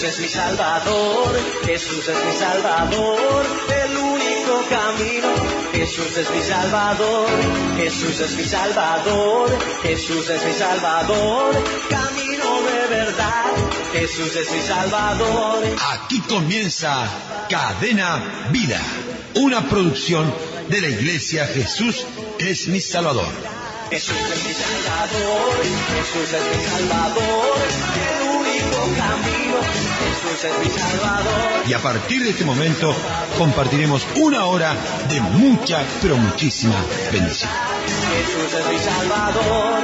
Jesús es mi Salvador, Jesús es mi Salvador, el único camino. Jesús es mi Salvador, Jesús es mi Salvador, Jesús es mi Salvador, camino de verdad. Jesús es mi Salvador. Aquí comienza Cadena Vida, una producción de la Iglesia Jesús es mi Salvador. Jesús es mi Salvador, Jesús es mi Salvador, el único camino. Jesús es mi Salvador. Y a partir de este momento compartiremos una hora de mucha, pero muchísima bendición. Jesús es mi Salvador.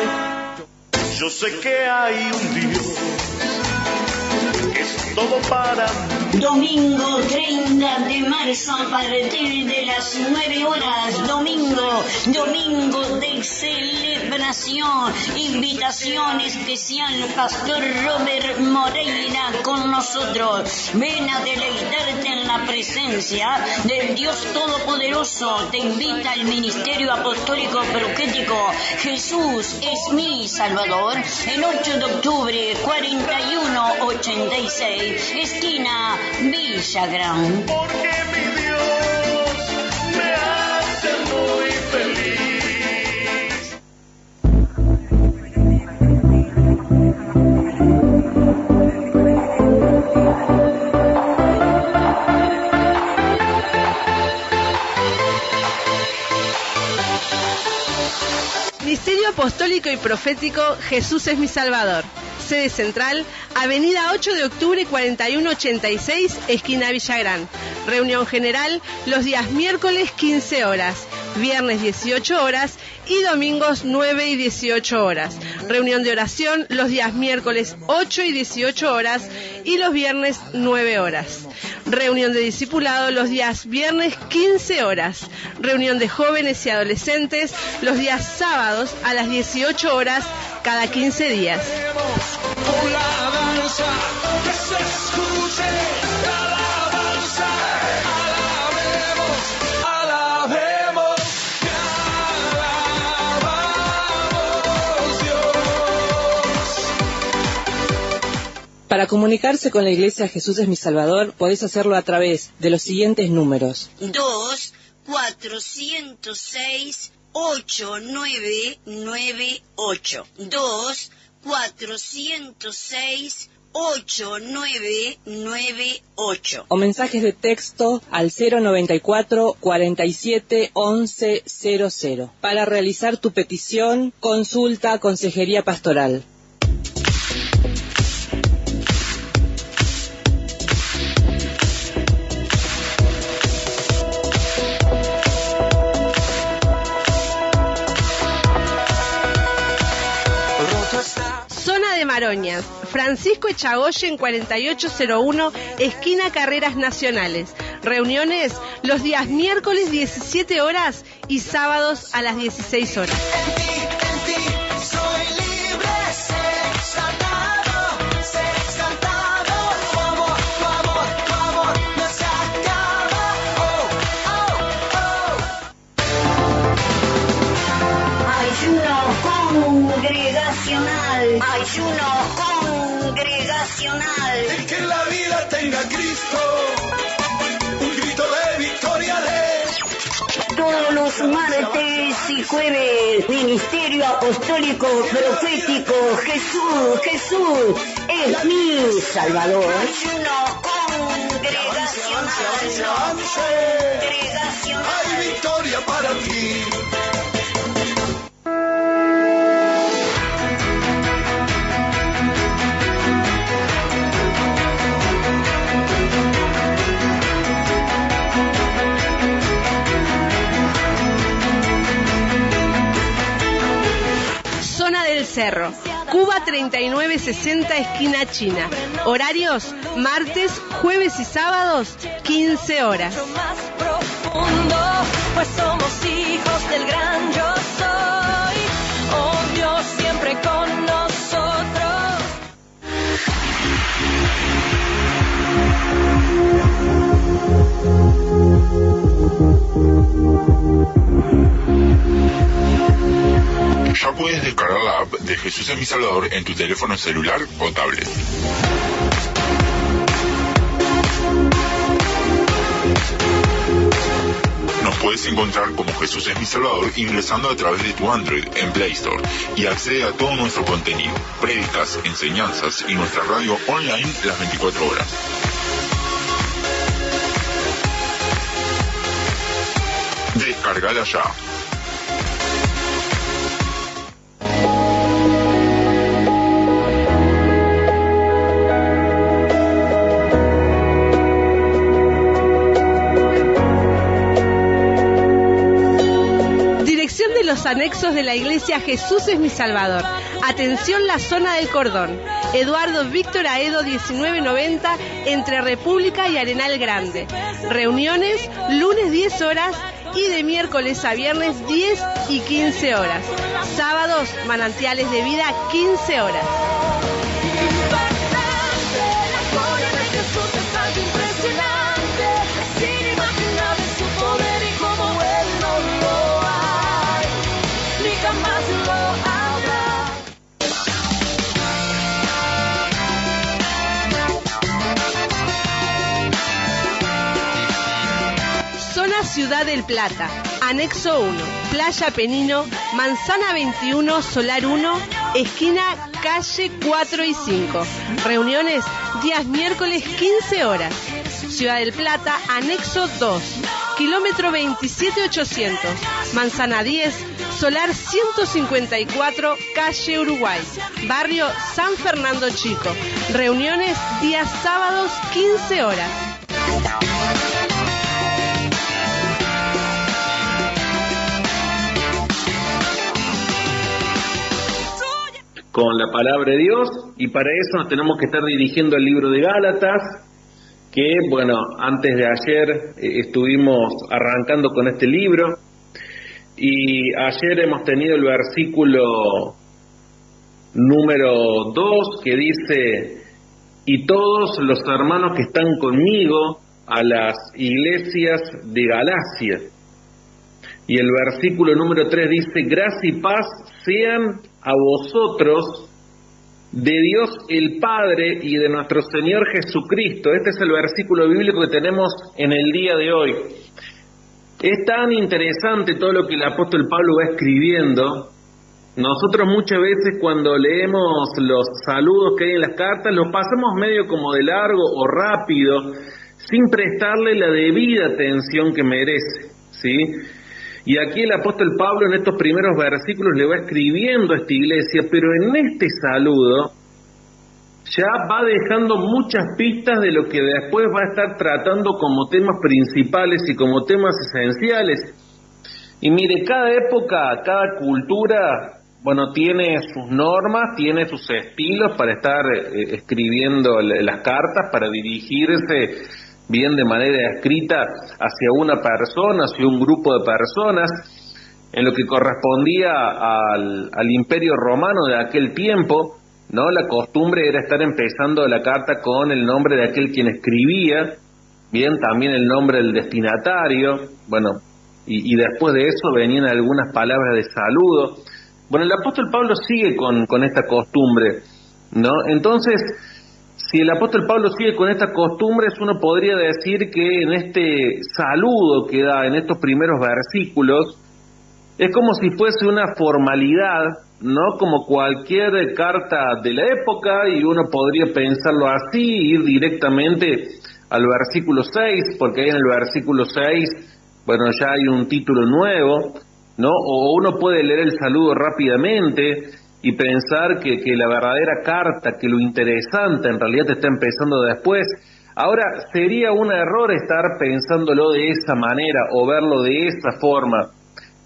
Yo sé que hay un Dios que es todo para mí. Domingo 30 de marzo a partir de las 9 horas. Domingo de celebración. Invitación especial, Pastor Robert Moreira con nosotros. Ven a deleitarte en la presencia del Dios Todopoderoso. Te invita el Ministerio Apostólico Profético Jesús es mi Salvador. El 8 de octubre, 4186, esquina Villagrán. Porque mi Dios me hace muy feliz. Ministerio Apostólico y Profético Jesús es mi Salvador. Sede central, Avenida 8 de octubre 4186, esquina Villagrán. Reunión general los días miércoles 15 horas, viernes 18 horas y domingos 9 y 18 horas. Reunión de oración los días miércoles 8 y 18 horas y los viernes 9 horas. Reunión de discipulado los días viernes 15 horas. Reunión de jóvenes y adolescentes los días sábados a las 18 horas cada 15 días. Con la danza que se escuche la alabanza, alabemos, alabamos Dios. Para comunicarse con la Iglesia Jesús es mi Salvador, podés hacerlo a través de los siguientes números: 2-406-8998. 2-406-8998. O mensajes de texto al 094 47 11 00 para realizar tu petición, consulta, consejería pastoral. Zona de Maroñas, Francisco Echagoyen 4801, esquina Carreras Nacionales. Reuniones los días miércoles 17 horas y sábados a las 16 horas. Ayuno congregacional. El que en la vida tenga Cristo, un grito de victoria de... Todos los martes y jueves, Ministerio Apostólico Profético Jesús es mi Salvador. Ayuno congregacional. Hay victoria para ti. Cerro, Cuba 3960, esquina China. Horarios martes, jueves y sábados 15 horas. Más profundo, pues somos hijos del gran yo soy. Oh Dios siempre con nosotros. Ya puedes descargar la app de Jesús es mi Salvador en tu teléfono celular o tablet. puedes encontrar como Jesús es mi Salvador ingresando a través de tu Android en Play Store y accede a todo nuestro contenido, prédicas, enseñanzas y nuestra radio online las 24 horas. Descargala ya. Dirección de los anexos de la iglesia Jesús es mi Salvador. Atención, la zona del Cordón. Eduardo Víctor Aedo 1990, entre República y Arenal Grande. Reuniones lunes 10 horas y de miércoles a viernes 10 y 15 horas. Sábados, Manantiales de Vida, 15 horas. Ciudad del Plata, Anexo 1, Playa Penino, Manzana 21, Solar 1, esquina calle 4 y 5. Reuniones días miércoles 15 horas. Ciudad del Plata, Anexo 2, kilómetro 27800, Manzana 10, Solar 154, calle Uruguay, barrio San Fernando Chico. Reuniones días sábados 15 horas. Con la palabra de Dios, y para eso nos tenemos que estar dirigiendo al libro de Gálatas, que bueno, antes de ayer estuvimos arrancando con este libro, y ayer hemos tenido el versículo número 2 que dice: y todos los hermanos que están conmigo a las iglesias de Galacia. Y el versículo número 3 dice: gracia y paz sean a vosotros de Dios el Padre y de nuestro Señor Jesucristo. Este es el versículo bíblico que tenemos en el día de hoy. Es tan interesante todo lo que el apóstol Pablo va escribiendo. Nosotros muchas veces cuando leemos los saludos que hay en las cartas, los pasamos medio como de largo o rápido, sin prestarle la debida atención que merece, ¿sí? Y aquí el apóstol Pablo en estos primeros versículos le va escribiendo a esta iglesia, pero en este saludo ya va dejando muchas pistas de lo que después va a estar tratando como temas principales y como temas esenciales. Y mire, cada época, cada cultura, bueno, tiene sus normas, tiene sus estilos para estar escribiendo las cartas, para dirigirse bien de manera escrita hacia una persona, hacia un grupo de personas. En lo que correspondía al Imperio Romano de aquel tiempo, ¿no? La costumbre era estar empezando la carta con el nombre de aquel quien escribía, bien, también el nombre del destinatario, bueno, y después de eso venían algunas palabras de saludo. Bueno, el apóstol Pablo sigue con esta costumbre, ¿no? Entonces, si el apóstol Pablo sigue con estas costumbres, uno podría decir que en este saludo que da en estos primeros versículos, es como si fuese una formalidad, ¿no? Como cualquier carta de la época, y uno podría pensarlo así, ir directamente al versículo 6, porque ahí en el versículo 6, bueno, ya hay un título nuevo, ¿no? O uno puede leer el saludo rápidamente y pensar que la verdadera carta, que lo interesante en realidad está empezando después. Ahora, sería un error estar pensándolo de esa manera o verlo de esa forma.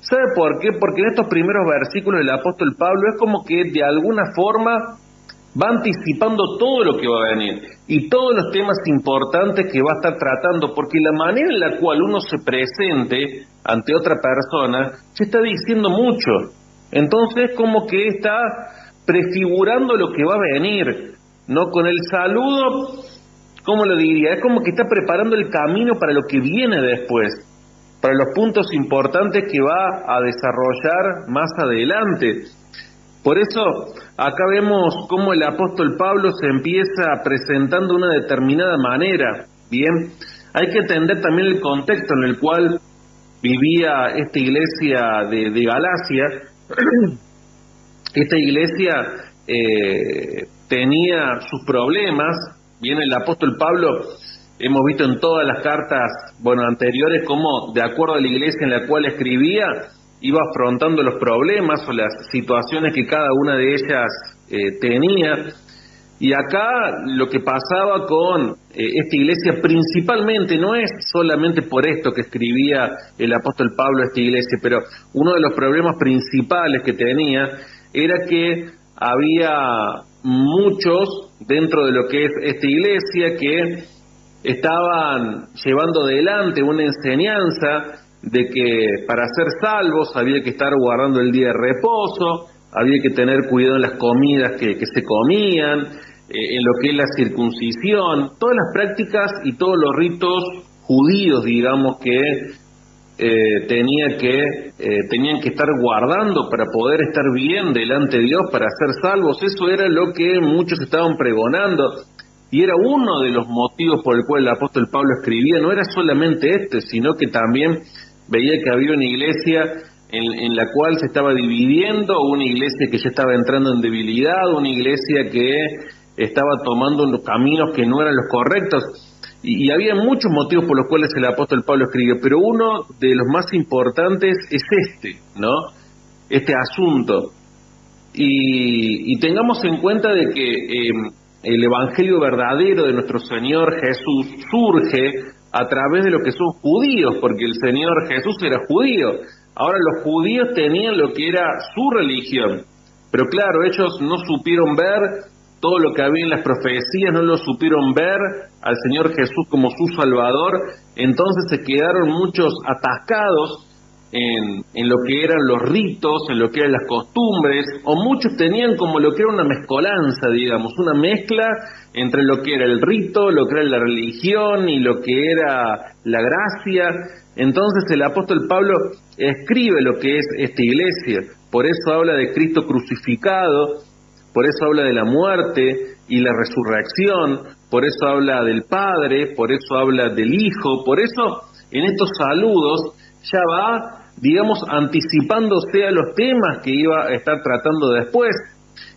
¿Sabe por qué? Porque en estos primeros versículos del apóstol Pablo es como que de alguna forma va anticipando todo lo que va a venir y todos los temas importantes que va a estar tratando, porque la manera en la cual uno se presente ante otra persona se está diciendo mucho. Entonces como que está prefigurando lo que va a venir, ¿no? Con el saludo, ¿cómo lo diría? Es como que está preparando el camino para lo que viene después, para los puntos importantes que va a desarrollar más adelante. Por eso acá vemos cómo el apóstol Pablo se empieza presentando de una determinada manera. Bien, hay que entender también el contexto en el cual vivía esta iglesia de Galacia. Esta iglesia tenía sus problemas. Bien, el apóstol Pablo, hemos visto en todas las cartas anteriores cómo, de acuerdo a la iglesia en la cual escribía, iba afrontando los problemas o las situaciones que cada una de ellas tenía. Y acá lo que pasaba con esta iglesia principalmente, no es solamente por esto que escribía el apóstol Pablo a esta iglesia, pero uno de los problemas principales que tenía era que había muchos dentro de lo que es esta iglesia que estaban llevando adelante una enseñanza de que para ser salvos había que estar guardando el día de reposo, había que tener cuidado en las comidas que se comían, en lo que es la circuncisión, todas las prácticas y todos los ritos judíos, digamos, que tenían que estar guardando para poder estar bien delante de Dios, para ser salvos. Eso era lo que muchos estaban pregonando, y era uno de los motivos por el cual el apóstol Pablo escribía. No era solamente sino que también veía que había una iglesia en la cual se estaba dividiendo, una iglesia que ya estaba entrando en debilidad, una iglesia que estaba tomando unos caminos que no eran los correctos, y había muchos motivos por los cuales el apóstol Pablo escribió, pero uno de los más importantes es este asunto. Y tengamos en cuenta de que el evangelio verdadero de nuestro Señor Jesús surge a través de lo que son judíos, porque el Señor Jesús era judío. Ahora, los judíos tenían lo que era su religión, pero claro, ellos no supieron ver todo lo que había en las profecías, no lo supieron ver al Señor Jesús como su Salvador. Entonces se quedaron muchos atascados en lo que eran los ritos, en lo que eran las costumbres, o muchos tenían como lo que era una mezcolanza, digamos, una mezcla entre lo que era el rito, lo que era la religión y lo que era la gracia. Entonces el apóstol Pablo escribe lo que es esta iglesia, por eso habla de Cristo crucificado, por eso habla de la muerte y la resurrección, por eso habla del Padre, por eso habla del Hijo, por eso en estos saludos ya va, digamos, anticipándose a los temas que iba a estar tratando después.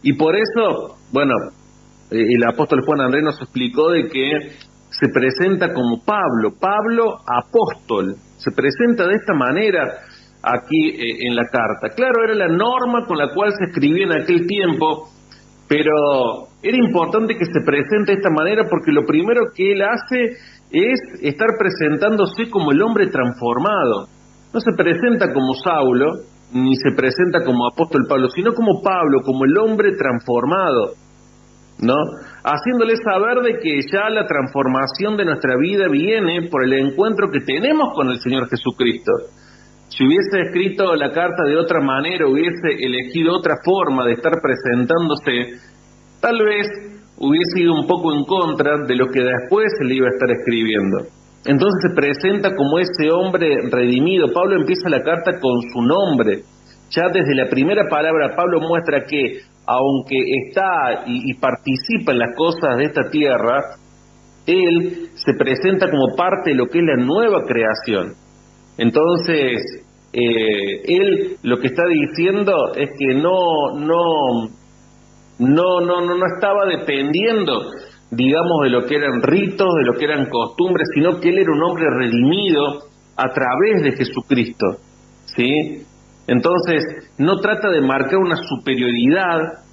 Y por eso, el apóstol Juan Andrés nos explicó de que se presenta como Pablo apóstol, se presenta de esta manera aquí en la carta. Claro, era la norma con la cual se escribía en aquel tiempo, pero era importante que se presente de esta manera porque lo primero que él hace es estar presentándose como el hombre transformado. No se presenta como Saulo, ni se presenta como apóstol Pablo, sino como Pablo, como el hombre transformado, ¿no? Haciéndole saber de que ya la transformación de nuestra vida viene por el encuentro que tenemos con el Señor Jesucristo. Si hubiese escrito la carta de otra manera, hubiese elegido otra forma de estar presentándose, tal vez hubiese ido un poco en contra de lo que después se le iba a estar escribiendo. Entonces se presenta como ese hombre redimido. Pablo empieza la carta con su nombre. Ya desde la primera palabra Pablo muestra que, aunque está y participa en las cosas de esta tierra, él se presenta como parte de lo que es la nueva creación. Entonces, él lo que está diciendo es que no estaba dependiendo, digamos, de lo que eran ritos, de lo que eran costumbres, sino que él era un hombre redimido a través de Jesucristo, ¿sí? Entonces, no trata de marcar una superioridad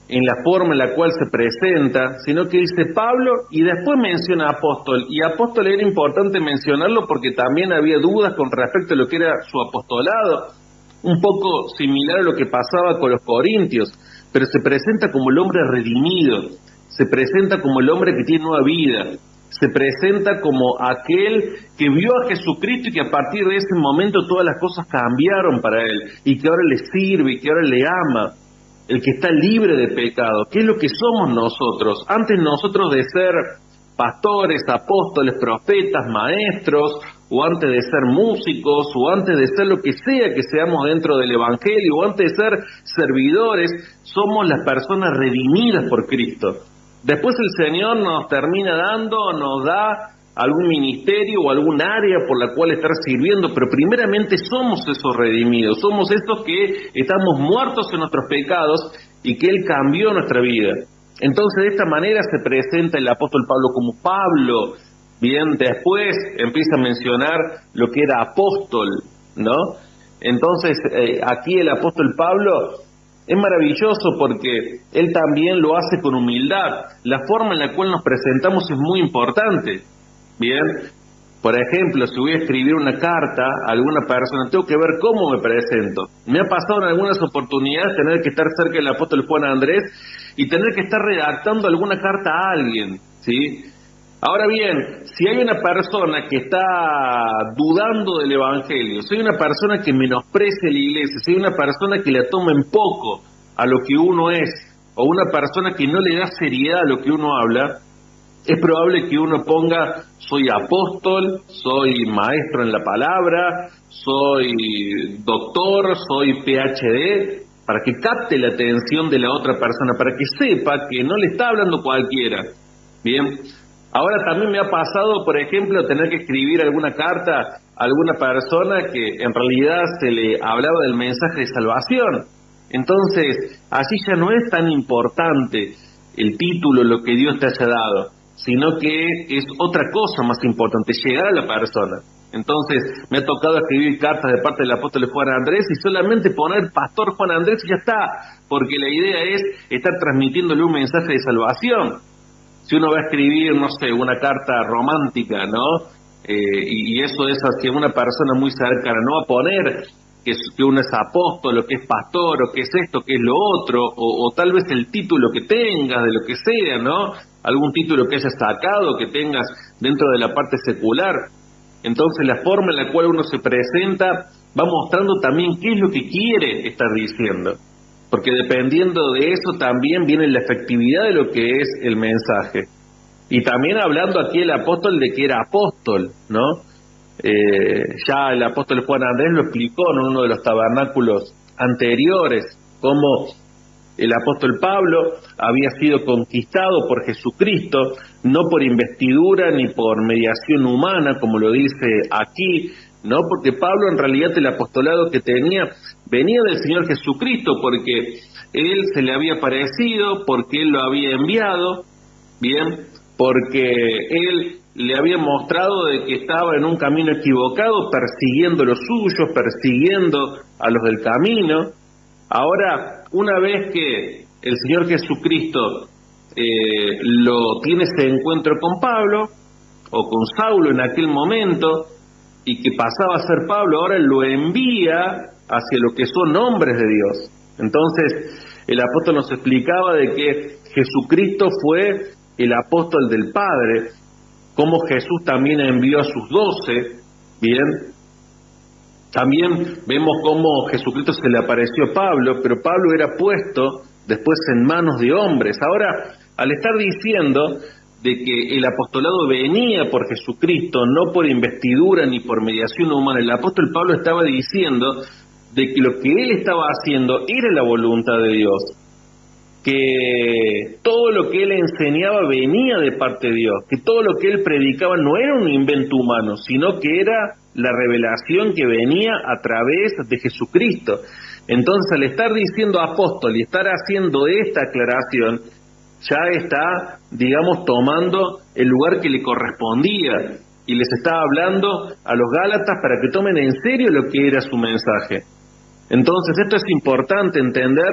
en la forma en la cual se presenta, sino que dice Pablo y después menciona apóstol. Y apóstol era importante mencionarlo porque también había dudas con respecto a lo que era su apostolado, un poco similar a lo que pasaba con los corintios, pero se presenta como el hombre redimido, se presenta como el hombre que tiene nueva vida, se presenta como aquel que vio a Jesucristo y que a partir de ese momento todas las cosas cambiaron para él y que ahora le sirve y que ahora le ama, el que está libre de pecado, que es lo que somos nosotros. Antes nosotros de ser pastores, apóstoles, profetas, maestros, o antes de ser músicos, o antes de ser lo que sea que seamos dentro del Evangelio, o antes de ser servidores, somos las personas redimidas por Cristo. Después el Señor nos termina dando, nos da algún ministerio o algún área por la cual estar sirviendo, pero primeramente somos esos redimidos, somos estos que estamos muertos en nuestros pecados y que Él cambió nuestra vida. Entonces de esta manera se presenta el apóstol Pablo como Pablo. Bien, después empieza a mencionar lo que era apóstol, ¿no? Entonces aquí el apóstol Pablo es maravilloso porque él también lo hace con humildad. La forma en la cual nos presentamos es muy importante. Bien, por ejemplo, si voy a escribir una carta a alguna persona, tengo que ver cómo me presento. Me ha pasado en algunas oportunidades tener que estar cerca del apóstol Juan Andrés y tener que estar redactando alguna carta a alguien, ¿sí? Ahora bien, si hay una persona que está dudando del Evangelio, si hay una persona que menosprecia la iglesia, si hay una persona que le toma en poco a lo que uno es, o una persona que no le da seriedad a lo que uno habla, es probable que uno ponga: soy apóstol, soy maestro en la palabra, soy doctor, soy PhD, para que capte la atención de la otra persona, para que sepa que no le está hablando cualquiera. Bien. Ahora también me ha pasado, por ejemplo, tener que escribir alguna carta a alguna persona que en realidad se le hablaba del mensaje de salvación. Entonces, allí ya no es tan importante el título, lo que Dios te haya dado, sino que es otra cosa más importante, llegar a la persona. Entonces, me ha tocado escribir cartas de parte del apóstol Juan Andrés y solamente poner Pastor Juan Andrés y ya está, porque la idea es estar transmitiéndole un mensaje de salvación. Si uno va a escribir, no sé, una carta romántica, ¿no? Y eso es hacia una persona muy cercana, no va a poner que uno es apóstol, o que es pastor, o que es esto, que es lo otro, o tal vez el título que tengas, de lo que sea, ¿no? Algún título que hayas sacado, que tengas dentro de la parte secular. Entonces la forma en la cual uno se presenta va mostrando también qué es lo que quiere estar diciendo. Porque dependiendo de eso también viene la efectividad de lo que es el mensaje. Y también hablando aquí el apóstol de que era apóstol, ¿no? Ya el apóstol Juan Andrés lo explicó en uno de los tabernáculos anteriores, cómo el apóstol Pablo había sido conquistado por Jesucristo, no por investidura ni por mediación humana, como lo dice aquí, ¿no? Porque Pablo en realidad el apostolado que tenía venía del Señor Jesucristo, porque Él se le había aparecido, porque Él lo había enviado, bien, porque Él le había mostrado de que estaba en un camino equivocado, persiguiendo los suyos, persiguiendo a los del camino. Ahora, una vez que el Señor Jesucristo lo tiene ese encuentro con Pablo, o con Saulo en aquel momento, y que pasaba a ser Pablo, ahora lo envía hacia lo que son hombres de Dios. Entonces, el apóstol nos explicaba de que Jesucristo fue el apóstol del Padre, como Jesús también envió a sus 12, bien. También vemos cómo Jesucristo se le apareció a Pablo, pero Pablo era puesto después en manos de hombres. Ahora, al estar diciendo de que el apostolado venía por Jesucristo, no por investidura ni por mediación humana, el apóstol Pablo estaba diciendo de que lo que él estaba haciendo era la voluntad de Dios, que todo lo que él enseñaba venía de parte de Dios, que todo lo que él predicaba no era un invento humano, sino que era la revelación que venía a través de Jesucristo. Entonces, al estar diciendo apóstol y estar haciendo esta aclaración, ya está, digamos, tomando el lugar que le correspondía y les estaba hablando a los Gálatas para que tomen en serio lo que era su mensaje. Entonces, esto es importante entender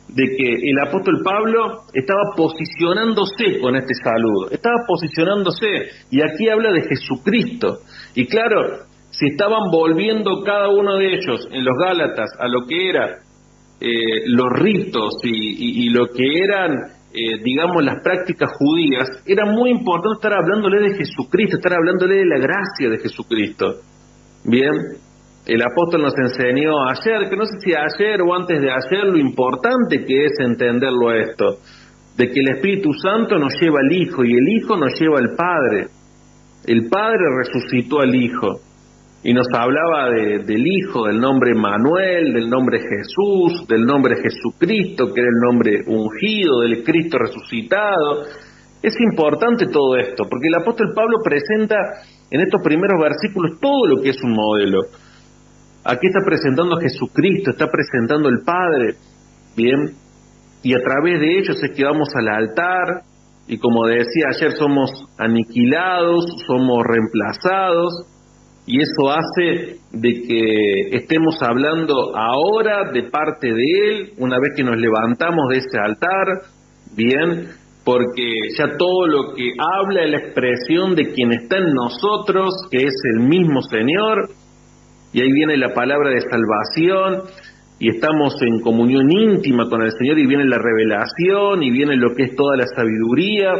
de que el apóstol Pablo estaba posicionándose con este saludo, estaba posicionándose, y aquí habla de Jesucristo. Y claro, si estaban volviendo cada uno de ellos en los Gálatas a lo que era los ritos y lo que eran, digamos, las prácticas judías, era muy importante estar hablándole de Jesucristo, estar hablándole de la gracia de Jesucristo. Bien, el apóstol nos enseñó ayer, que no sé si ayer o antes de ayer, lo importante que es entenderlo esto, de que el Espíritu Santo nos lleva al Hijo y el Hijo nos lleva al Padre. El Padre resucitó al Hijo y nos hablaba del Hijo, del nombre Manuel, del nombre Jesús, del nombre Jesucristo, que era el nombre ungido, del Cristo resucitado. Es importante todo esto, porque el apóstol Pablo presenta en estos primeros versículos todo lo que es un modelo. Aquí está presentando a Jesucristo, está presentando al Padre, bien, y a través de ellos es que vamos al altar, y como decía ayer, somos aniquilados, somos reemplazados, y eso hace de que estemos hablando ahora de parte de Él, una vez que nos levantamos de ese altar, bien, porque ya todo lo que habla es la expresión de quien está en nosotros, que es el mismo Señor, y ahí viene la palabra de salvación, y estamos en comunión íntima con el Señor, y viene la revelación, y viene lo que es toda la sabiduría,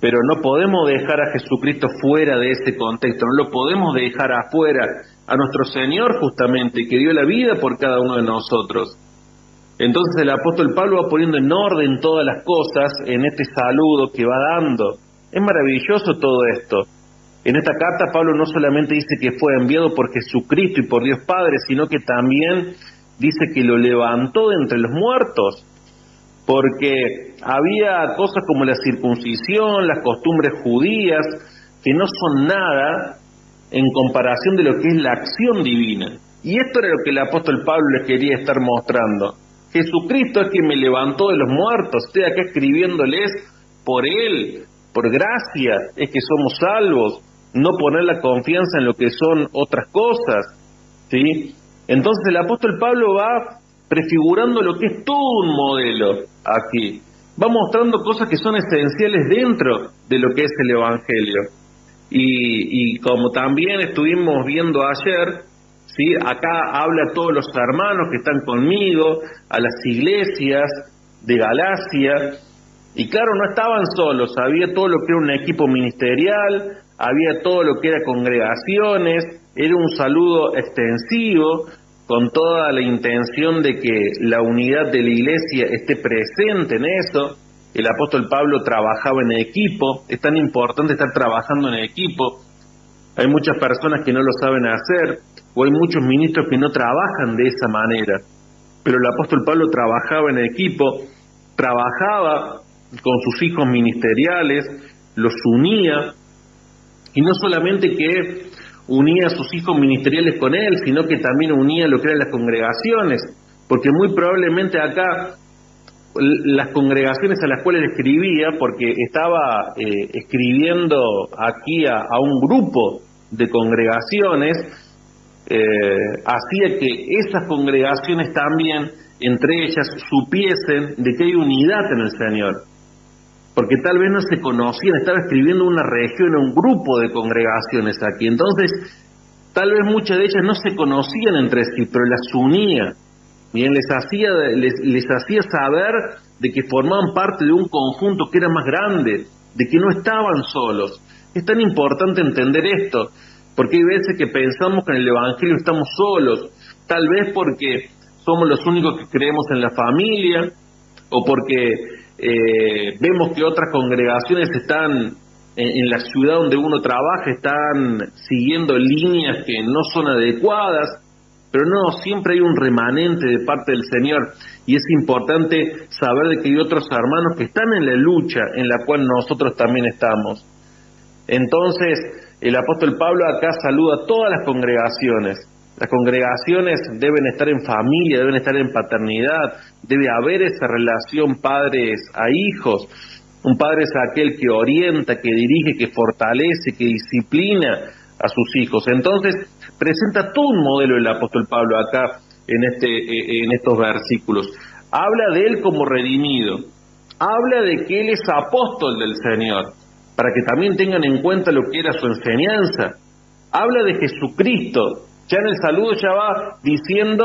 pero no podemos dejar a Jesucristo fuera de ese contexto, no lo podemos dejar afuera a nuestro Señor justamente, que dio la vida por cada uno de nosotros. Entonces el apóstol Pablo va poniendo en orden todas las cosas en este saludo que va dando. Es maravilloso todo esto. En esta carta Pablo no solamente dice que fue enviado por Jesucristo y por Dios Padre, sino que también dice que lo levantó de entre los muertos, porque había cosas como la circuncisión, las costumbres judías, que no son nada en comparación de lo que es la acción divina. Y esto era lo que el apóstol Pablo les quería estar mostrando. Jesucristo es quien me levantó de los muertos, estoy acá escribiéndoles por Él, por gracia, es que somos salvos, no poner la confianza en lo que son otras cosas, ¿sí? Entonces el apóstol Pablo va prefigurando lo que es todo un modelo aquí, va mostrando cosas que son esenciales dentro de lo que es el Evangelio. Y como también estuvimos viendo ayer, ¿sí? Acá habla a todos los hermanos que están conmigo, a las iglesias de Galacia, y claro, no estaban solos, había todo lo que era un equipo ministerial, había todo lo que era congregaciones, era un saludo extensivo, con toda la intención de que la unidad de la iglesia esté presente en eso. El apóstol Pablo trabajaba en equipo, es tan importante estar trabajando en equipo. Hay muchas personas que no lo saben hacer, o hay muchos ministros que no trabajan de esa manera, pero el apóstol Pablo trabajaba en equipo, trabajaba con sus hijos ministeriales, los unía, y no solamente que unía a sus hijos ministeriales con él, sino que también unía lo que eran las congregaciones, porque muy probablemente acá las congregaciones a las cuales escribía, porque estaba escribiendo aquí a un grupo de congregaciones, hacía que esas congregaciones también, entre ellas, supiesen de que hay unidad en el Señor, porque tal vez no se conocían, estaba escribiendo una región, un grupo de congregaciones aquí, entonces tal vez muchas de ellas no se conocían entre sí, pero las unía, bien, les hacía saber de que formaban parte de un conjunto que era más grande, de que no estaban solos. Es tan importante entender esto, porque hay veces que pensamos que en el Evangelio estamos solos, tal vez porque somos los únicos que creemos en la familia, o porque vemos que otras congregaciones están en la ciudad donde uno trabaja, están siguiendo líneas que no son adecuadas, pero no, siempre hay un remanente de parte del Señor, y es importante saber de que hay otros hermanos que están en la lucha en la cual nosotros también estamos. Entonces, el apóstol Pablo acá saluda a todas las congregaciones. Las congregaciones deben estar en familia, deben estar en paternidad, debe haber esa relación padres a hijos. Un padre es aquel que orienta, que dirige, que fortalece, que disciplina a sus hijos. Entonces, presenta todo un modelo el apóstol Pablo acá en estos versículos. Habla de él como redimido, habla de que él es apóstol del Señor, para que también tengan en cuenta lo que era su enseñanza. Habla de Jesucristo, ya en el saludo ya va diciendo,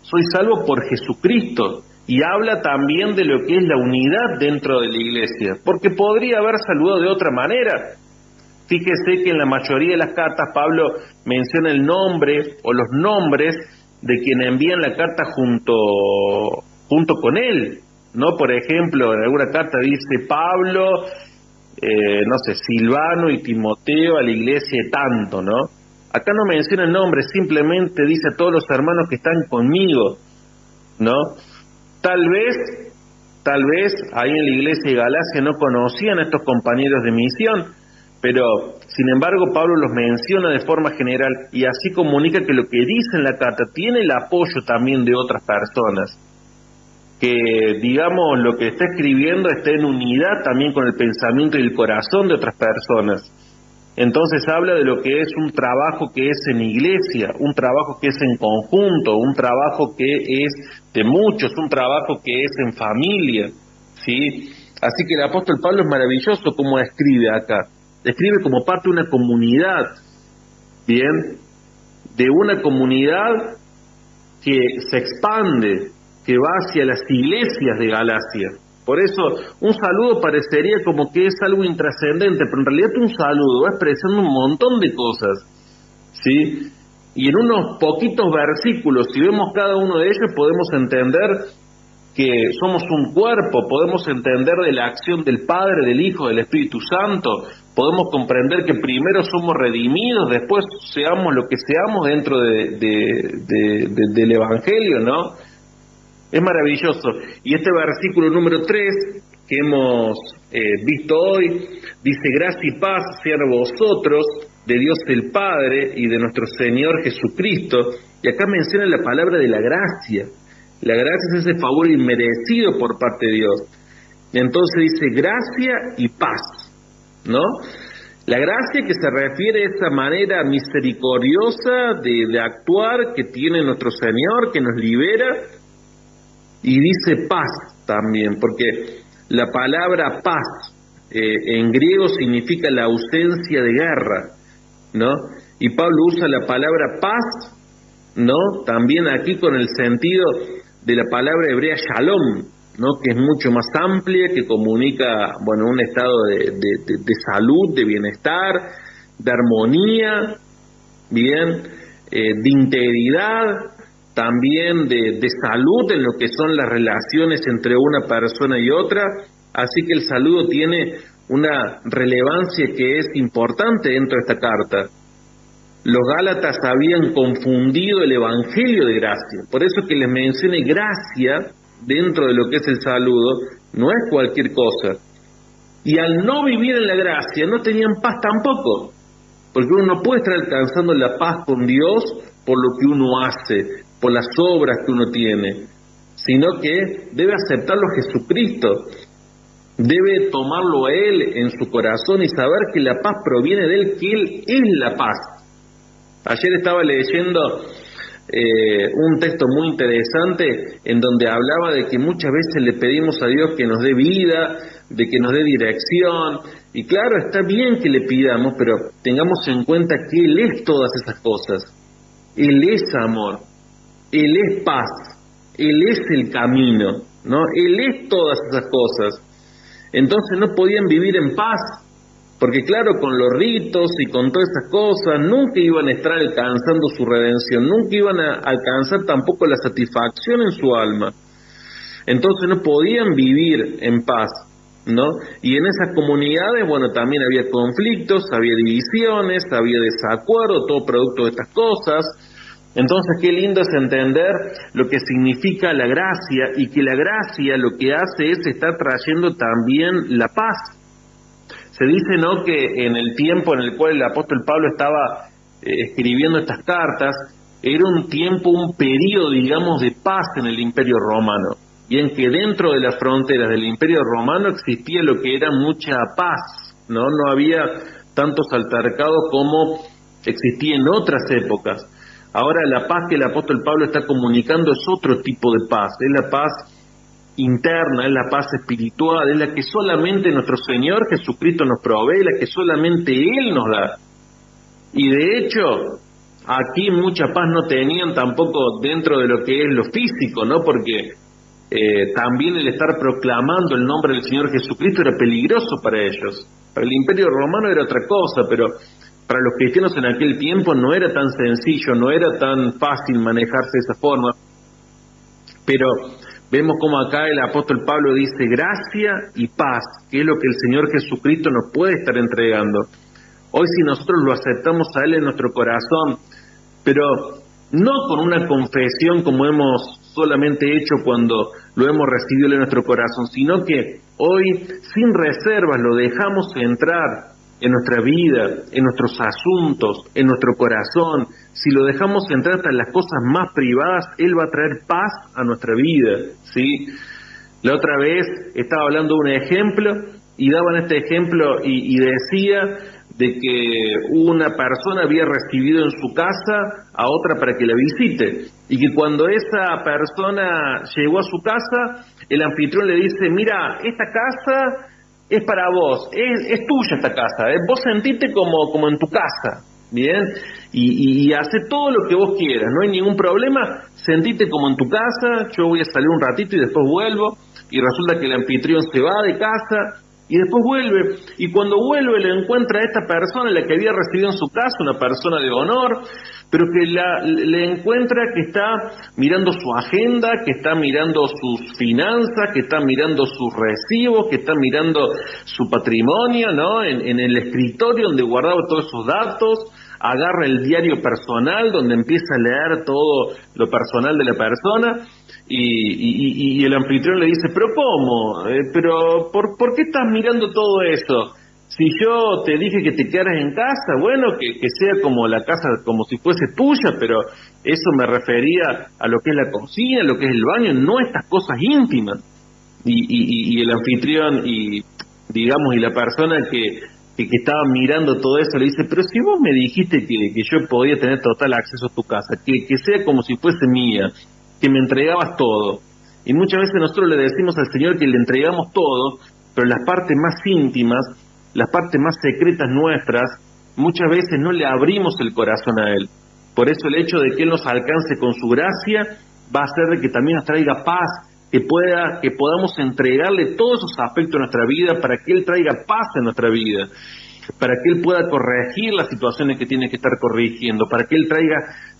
soy salvo por Jesucristo, y habla también de lo que es la unidad dentro de la iglesia, porque podría haber saludado de otra manera. Fíjese que en la mayoría de las cartas Pablo menciona el nombre o los nombres de quien envían la carta junto con él, ¿no? Por ejemplo, en alguna carta dice Pablo, no sé, Silvano y Timoteo a la iglesia tanto, ¿no? Acá no menciona el nombre, simplemente dice a todos los hermanos que están conmigo, ¿no? Tal vez tal vez ahí en la iglesia de Galacia no conocían a estos compañeros de misión, pero sin embargo Pablo los menciona de forma general y así comunica que lo que dice en la carta tiene el apoyo también de otras personas, que digamos lo que está escribiendo está en unidad también con el pensamiento y el corazón de otras personas. Entonces habla de lo que es un trabajo que es en iglesia, un trabajo que es en conjunto, un trabajo que es de muchos, un trabajo que es en familia, ¿sí? Así que el apóstol Pablo es maravilloso como escribe acá. Escribe como parte de una comunidad, ¿bien? De una comunidad que se expande, que va hacia las iglesias de Galacia. Por eso, un saludo parecería como que es algo intrascendente, pero en realidad un saludo va expresando un montón de cosas, ¿sí? Y en unos poquitos versículos, si vemos cada uno de ellos, podemos entender que somos un cuerpo, podemos entender de la acción del Padre, del Hijo, del Espíritu Santo, podemos comprender que primero somos redimidos, después seamos lo que seamos dentro del Evangelio, ¿no? Es maravilloso. Y este versículo número 3 que hemos visto hoy, dice: gracia y paz sean a vosotros, de Dios el Padre y de nuestro Señor Jesucristo. Y acá menciona la palabra de la gracia. La gracia es ese favor inmerecido por parte de Dios. Entonces dice gracia y paz, ¿no? La gracia que se refiere a esa manera misericordiosa de actuar que tiene nuestro Señor, que nos libera. Y dice paz también, porque la palabra paz en griego significa la ausencia de guerra, ¿no? Y Pablo usa la palabra paz, ¿no? También aquí con el sentido de la palabra hebrea shalom, ¿no? Que es mucho más amplia, que comunica, bueno, un estado de salud, de bienestar, de armonía, bien, de integridad, también de salud en lo que son las relaciones entre una persona y otra. Así que el saludo tiene una relevancia que es importante dentro de esta carta. Los Gálatas habían confundido el evangelio de gracia, por eso que les mencioné gracia dentro de lo que es el saludo, no es cualquier cosa. Y al no vivir en la gracia no tenían paz tampoco, porque uno no puede estar alcanzando la paz con Dios por lo que uno hace, por las obras que uno tiene, sino que debe aceptarlo a Jesucristo, debe tomarlo a Él en su corazón y saber que la paz proviene de Él, que Él es la paz. Ayer estaba leyendo un texto muy interesante en donde hablaba de que muchas veces le pedimos a Dios que nos dé vida, de que nos dé dirección, y claro, está bien que le pidamos, pero tengamos en cuenta que Él es todas esas cosas. Él es amor, Él es paz, Él es el camino, ¿no? Él es todas esas cosas. Entonces no podían vivir en paz, porque claro, con los ritos y con todas esas cosas, nunca iban a estar alcanzando su redención, nunca iban a alcanzar tampoco la satisfacción en su alma. Entonces no podían vivir en paz, ¿no? Y en esas comunidades, bueno, también había conflictos, había divisiones, había desacuerdo, todo producto de estas cosas. Entonces qué lindo es entender lo que significa la gracia, y que la gracia lo que hace es estar trayendo también la paz. Se dice, ¿no?, que en el tiempo en el cual el apóstol Pablo estaba escribiendo estas cartas, era un tiempo, un periodo, digamos, de paz en el Imperio Romano, y en que dentro de las fronteras del Imperio Romano existía lo que era mucha paz, ¿no? No había tantos altercados como existía en otras épocas. Ahora la paz que el apóstol Pablo está comunicando es otro tipo de paz, es la paz interna, es la paz espiritual, es la que solamente nuestro Señor Jesucristo nos provee, la que solamente Él nos da. Y de hecho, aquí mucha paz no tenían tampoco dentro de lo que es lo físico, ¿no? Porque también el estar proclamando el nombre del Señor Jesucristo era peligroso para ellos. Para el Imperio Romano era otra cosa, pero para los cristianos en aquel tiempo no era tan sencillo, no era tan fácil manejarse de esa forma. Pero vemos como acá el apóstol Pablo dice gracia y paz, que es lo que el Señor Jesucristo nos puede estar entregando. Hoy si nosotros lo aceptamos a Él en nuestro corazón, pero no con una confesión como hemos solamente hecho cuando lo hemos recibido en nuestro corazón, sino que hoy, sin reservas, lo dejamos entrar en nuestra vida, en nuestros asuntos, en nuestro corazón. Si lo dejamos entrar hasta en las cosas más privadas, Él va a traer paz a nuestra vida, ¿sí? La otra vez estaba hablando de un ejemplo y daban este ejemplo y decía de que una persona había recibido en su casa a otra para que la visite, y que cuando esa persona llegó a su casa, el anfitrión le dice: mira, esta casa es para vos, es tuya esta casa, vos sentite como en tu casa, ¿bien? Y hace todo lo que vos quieras, no hay ningún problema, sentite como en tu casa, yo voy a salir un ratito y después vuelvo, y resulta que el anfitrión se va de casa, y después vuelve, y cuando vuelve le encuentra a esta persona, la que había recibido en su casa, una persona de honor, pero que le encuentra que está mirando su agenda, que está mirando sus finanzas, que está mirando sus recibos, que está mirando su patrimonio, ¿no? En el escritorio donde guardaba todos esos datos, agarra el diario personal donde empieza a leer todo lo personal de la persona, y el anfitrión le dice: ¿pero cómo? ¿Pero por qué estás mirando todo eso? Si yo te dije que te quedaras en casa, bueno, que sea como la casa, como si fuese tuya, pero eso me refería a lo que es la cocina, lo que es el baño, no estas cosas íntimas. Y el anfitrión y la persona que estaba mirando todo eso le dice: pero si vos me dijiste que yo podía tener total acceso a tu casa, que sea como si fuese mía, que me entregabas todo. Y muchas veces nosotros le decimos al Señor que le entregamos todo, pero las partes más íntimas, las partes más secretas nuestras, muchas veces no le abrimos el corazón a Él. Por eso el hecho de que Él nos alcance con su gracia va a hacer de que también nos traiga paz, que podamos entregarle todos esos aspectos de nuestra vida para que Él traiga paz en nuestra vida, para que Él pueda corregir las situaciones que tiene que estar corrigiendo, para que Él traiga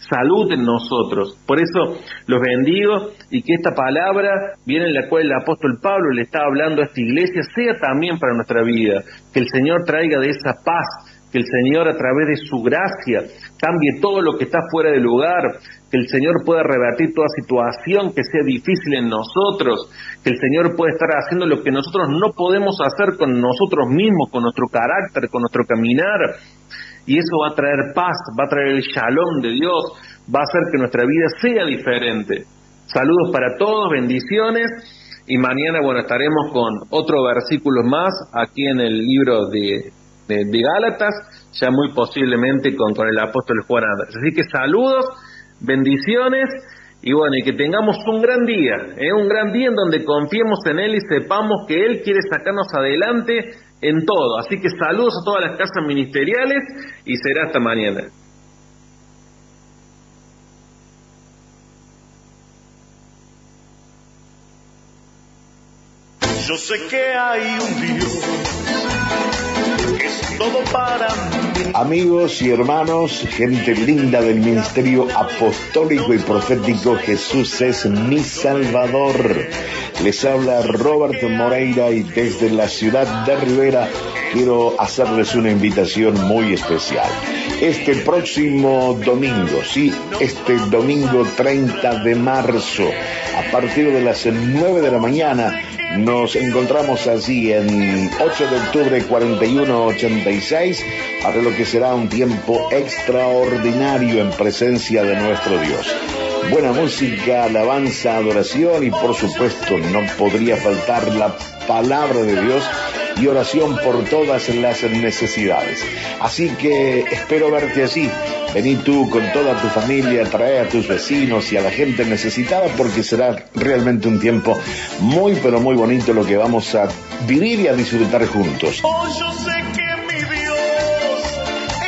salud en nosotros. Por eso los bendigo, y que esta palabra, viene en la cual el apóstol Pablo le está hablando a esta iglesia, sea también para nuestra vida, que el Señor traiga de esa paz, que el Señor a través de su gracia cambie todo lo que está fuera de lugar, que el Señor pueda revertir toda situación que sea difícil en nosotros, que el Señor pueda estar haciendo lo que nosotros no podemos hacer con nosotros mismos, con nuestro carácter, con nuestro caminar, y eso va a traer paz, va a traer el shalom de Dios, va a hacer que nuestra vida sea diferente. Saludos para todos, bendiciones, y mañana, estaremos con otro versículo más aquí en el libro de Gálatas, ya muy posiblemente con el apóstol Juan Andrés. Así que saludos, bendiciones, y que tengamos un gran día en donde confiemos en Él y sepamos que Él quiere sacarnos adelante en todo. Así que saludos a todas las casas ministeriales y será hasta mañana. Yo sé que hay un Dios que es todo para mí. Amigos y hermanos, gente linda del Ministerio Apostólico y Profético Jesús es mi Salvador. Les habla Robert Moreira y desde la ciudad de Rivera quiero hacerles una invitación muy especial. Este próximo domingo, este domingo 30 de marzo, a partir de las 9 de la mañana, nos encontramos allí en 8 de octubre 4186 para lo que será un tiempo extraordinario en presencia de nuestro Dios. Buena música, alabanza, adoración y por supuesto no podría faltar la palabra de Dios y oración por todas las necesidades. Así que espero verte allí. Vení tú con toda tu familia, trae a tus vecinos y a la gente necesitada porque será realmente un tiempo muy pero muy bonito lo que vamos a vivir y a disfrutar juntos. Oh, yo sé que mi Dios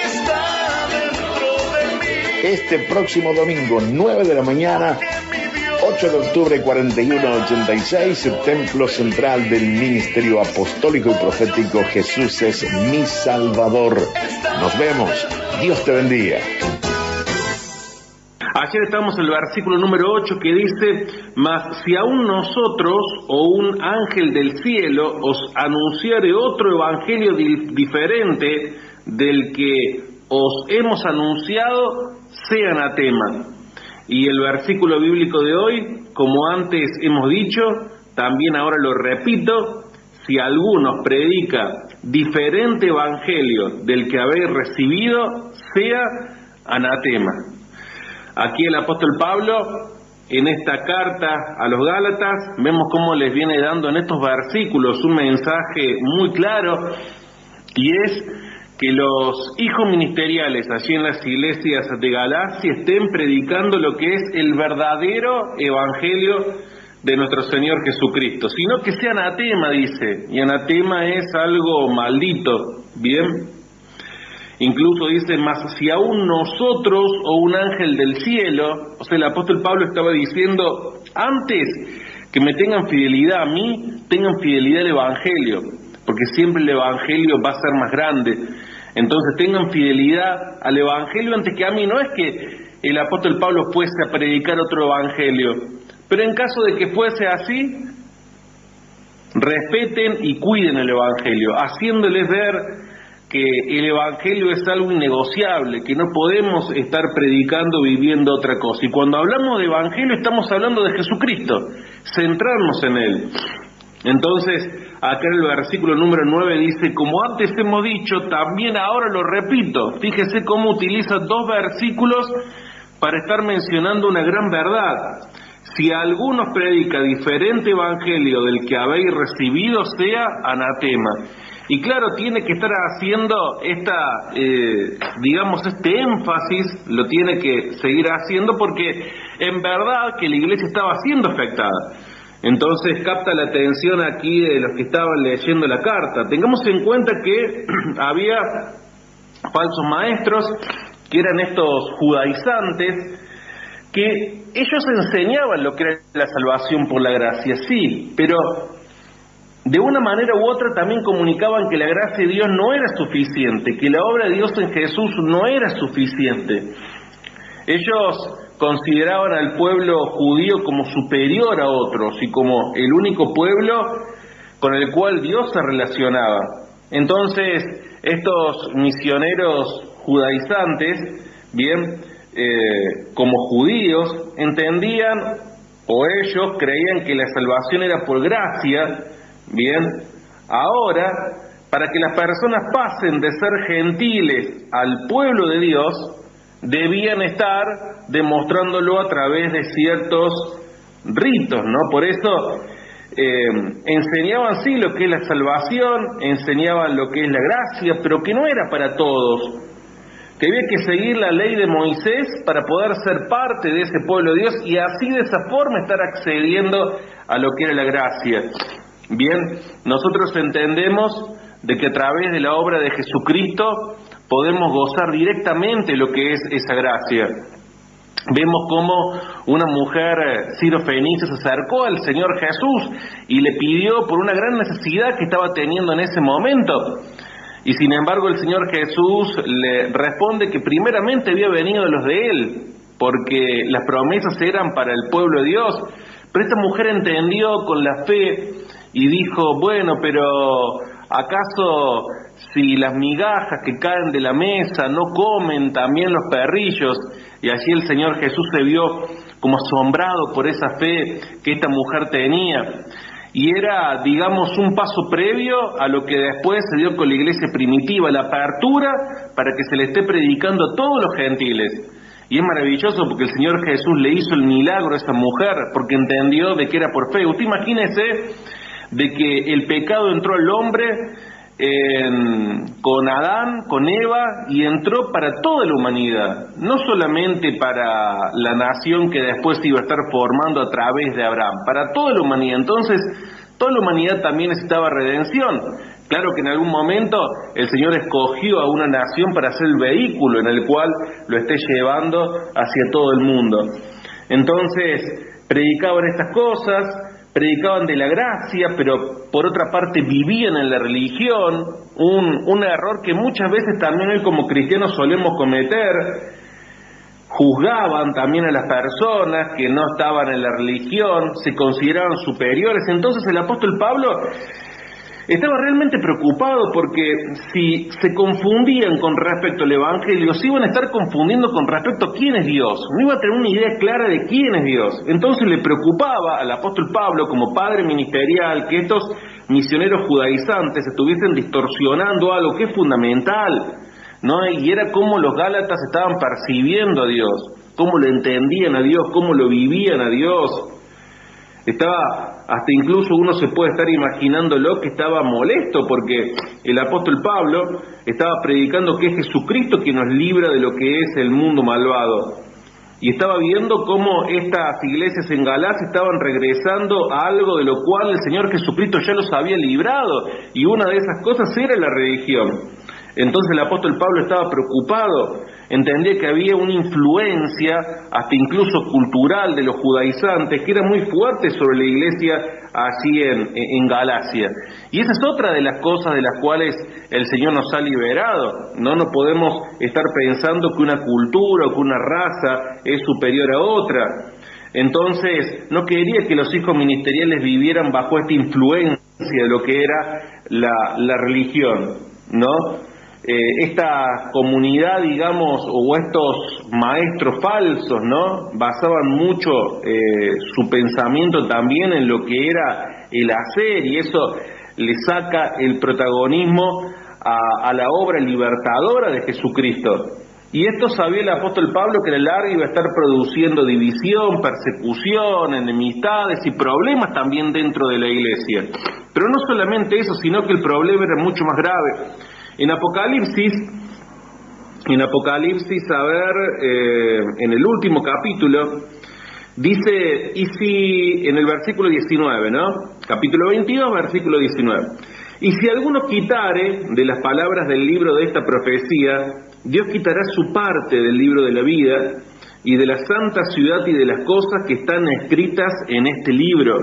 está dentro de mí. Este próximo domingo, 9 de la mañana, 8 de octubre 4186, el templo central del Ministerio Apostólico y Profético Jesús es mi Salvador. Nos vemos. Dios te bendiga. Ayer estamos en el versículo número 8 que dice: mas si aún nosotros o un ángel del cielo os anunciare otro evangelio diferente del que os hemos anunciado, sea anatema. Y el versículo bíblico de hoy, como antes hemos dicho, también ahora lo repito: si alguno predica diferente evangelio del que habéis recibido, sea anatema. Aquí el apóstol Pablo, en esta carta a los Gálatas, vemos cómo les viene dando en estos versículos un mensaje muy claro, y es que los hijos ministeriales allí en las iglesias de Galacia estén predicando lo que es el verdadero evangelio de nuestro Señor Jesucristo, sino que sea anatema, dice, y anatema es algo maldito, ¿bien? Incluso dice: mas si aún nosotros o un ángel del cielo, o sea, el apóstol Pablo estaba diciendo: antes que me tengan fidelidad a mí, tengan fidelidad al evangelio, porque siempre el evangelio va a ser más grande. Entonces tengan fidelidad al evangelio antes que a mí. No es que el apóstol Pablo fuese a predicar otro evangelio, pero en caso de que fuese así, respeten y cuiden el evangelio, haciéndoles ver que el evangelio es algo innegociable, que no podemos estar predicando viviendo otra cosa. Y cuando hablamos de evangelio estamos hablando de Jesucristo, centrarnos en Él. Entonces, acá en el versículo número 9 dice: como antes hemos dicho, también ahora lo repito. Fíjese cómo utiliza dos versículos para estar mencionando una gran verdad. Si alguno predica diferente evangelio del que habéis recibido, sea anatema. Y claro, tiene que estar haciendo este énfasis, lo tiene que seguir haciendo, porque en verdad que la iglesia estaba siendo afectada. Entonces capta la atención aquí de los que estaban leyendo la carta. Tengamos en cuenta que había falsos maestros, que eran estos judaizantes, que ellos enseñaban lo que era la salvación por la gracia, sí, pero de una manera u otra también comunicaban que la gracia de Dios no era suficiente, que la obra de Dios en Jesús no era suficiente. Ellos consideraban al pueblo judío como superior a otros y como el único pueblo con el cual Dios se relacionaba. Entonces, estos misioneros judaizantes, como judíos, entendían, o ellos creían, que la salvación era por gracia. Ahora, para que las personas pasen de ser gentiles al pueblo de Dios, debían estar demostrándolo a través de ciertos ritos, ¿no? Por eso enseñaban sí lo que es la salvación, enseñaban lo que es la gracia, pero que no era para todos, que había que seguir la ley de Moisés para poder ser parte de ese pueblo de Dios y así de esa forma estar accediendo a lo que era la gracia. Bien, nosotros entendemos de que a través de la obra de Jesucristo podemos gozar directamente lo que es esa gracia. Vemos cómo una mujer sirofenicia se acercó al Señor Jesús y le pidió por una gran necesidad que estaba teniendo en ese momento. Y sin embargo el Señor Jesús le responde que primeramente había venido de los de Él, porque las promesas eran para el pueblo de Dios. Pero esta mujer entendió con la fe y dijo: bueno, pero ¿acaso si las migajas que caen de la mesa no comen también los perrillos? Y allí el Señor Jesús se vio como asombrado por esa fe que esta mujer tenía. Y era, digamos, un paso previo a lo que después se dio con la iglesia primitiva, la apertura para que se le esté predicando a todos los gentiles. Y es maravilloso porque el Señor Jesús le hizo el milagro a esa mujer, porque entendió de que era por fe. Usted imagínese de que el pecado entró al hombre con Adán, con Eva, y entró para toda la humanidad, no solamente para la nación que después se iba a estar formando a través de Abraham, para toda la humanidad. Entonces, toda la humanidad también necesitaba redención. Claro que en algún momento el Señor escogió a una nación para ser el vehículo en el cual lo esté llevando hacia todo el mundo. Entonces, predicaban estas cosas, predicaban de la gracia, pero por otra parte vivían en la religión, un error que muchas veces también hoy como cristianos solemos cometer. Juzgaban también a las personas que no estaban en la religión, se consideraban superiores. Entonces el apóstol Pablo estaba realmente preocupado porque si se confundían con respecto al Evangelio, se iban a estar confundiendo con respecto a quién es Dios. No iba a tener una idea clara de quién es Dios. Entonces le preocupaba al apóstol Pablo, como padre ministerial, que estos misioneros judaizantes estuviesen distorsionando algo que es fundamental, ¿no? Y era cómo los gálatas estaban percibiendo a Dios, cómo lo entendían a Dios, cómo lo vivían a Dios. Hasta incluso uno se puede estar imaginándolo que estaba molesto porque el apóstol Pablo estaba predicando que es Jesucristo quien nos libra de lo que es el mundo malvado. Y estaba viendo cómo estas iglesias en Galacia estaban regresando a algo de lo cual el Señor Jesucristo ya los había librado. Y una de esas cosas era la religión. Entonces el apóstol Pablo estaba preocupado, entendía que había una influencia, hasta incluso cultural, de los judaizantes, que era muy fuerte sobre la iglesia allí en Galacia. Y esa es otra de las cosas de las cuales el Señor nos ha liberado. No podemos estar pensando que una cultura o que una raza es superior a otra. Entonces, no quería que los hijos ministeriales vivieran bajo esta influencia de lo que era la religión, ¿no? Esta comunidad, digamos, o estos maestros falsos, ¿no? Basaban mucho su pensamiento también en lo que era el hacer, y eso le saca el protagonismo a la obra libertadora de Jesucristo. Y esto sabía el apóstol Pablo, que a la larga iba a estar produciendo división, persecución, enemistades y problemas también dentro de la iglesia. Pero no solamente eso, sino que el problema era mucho más grave. En Apocalipsis, a ver, en el último capítulo, dice, y si, en el versículo 19, ¿no? Capítulo 22, versículo 19. Y si alguno quitare de las palabras del libro de esta profecía, Dios quitará su parte del libro de la vida y de la santa ciudad y de las cosas que están escritas en este libro.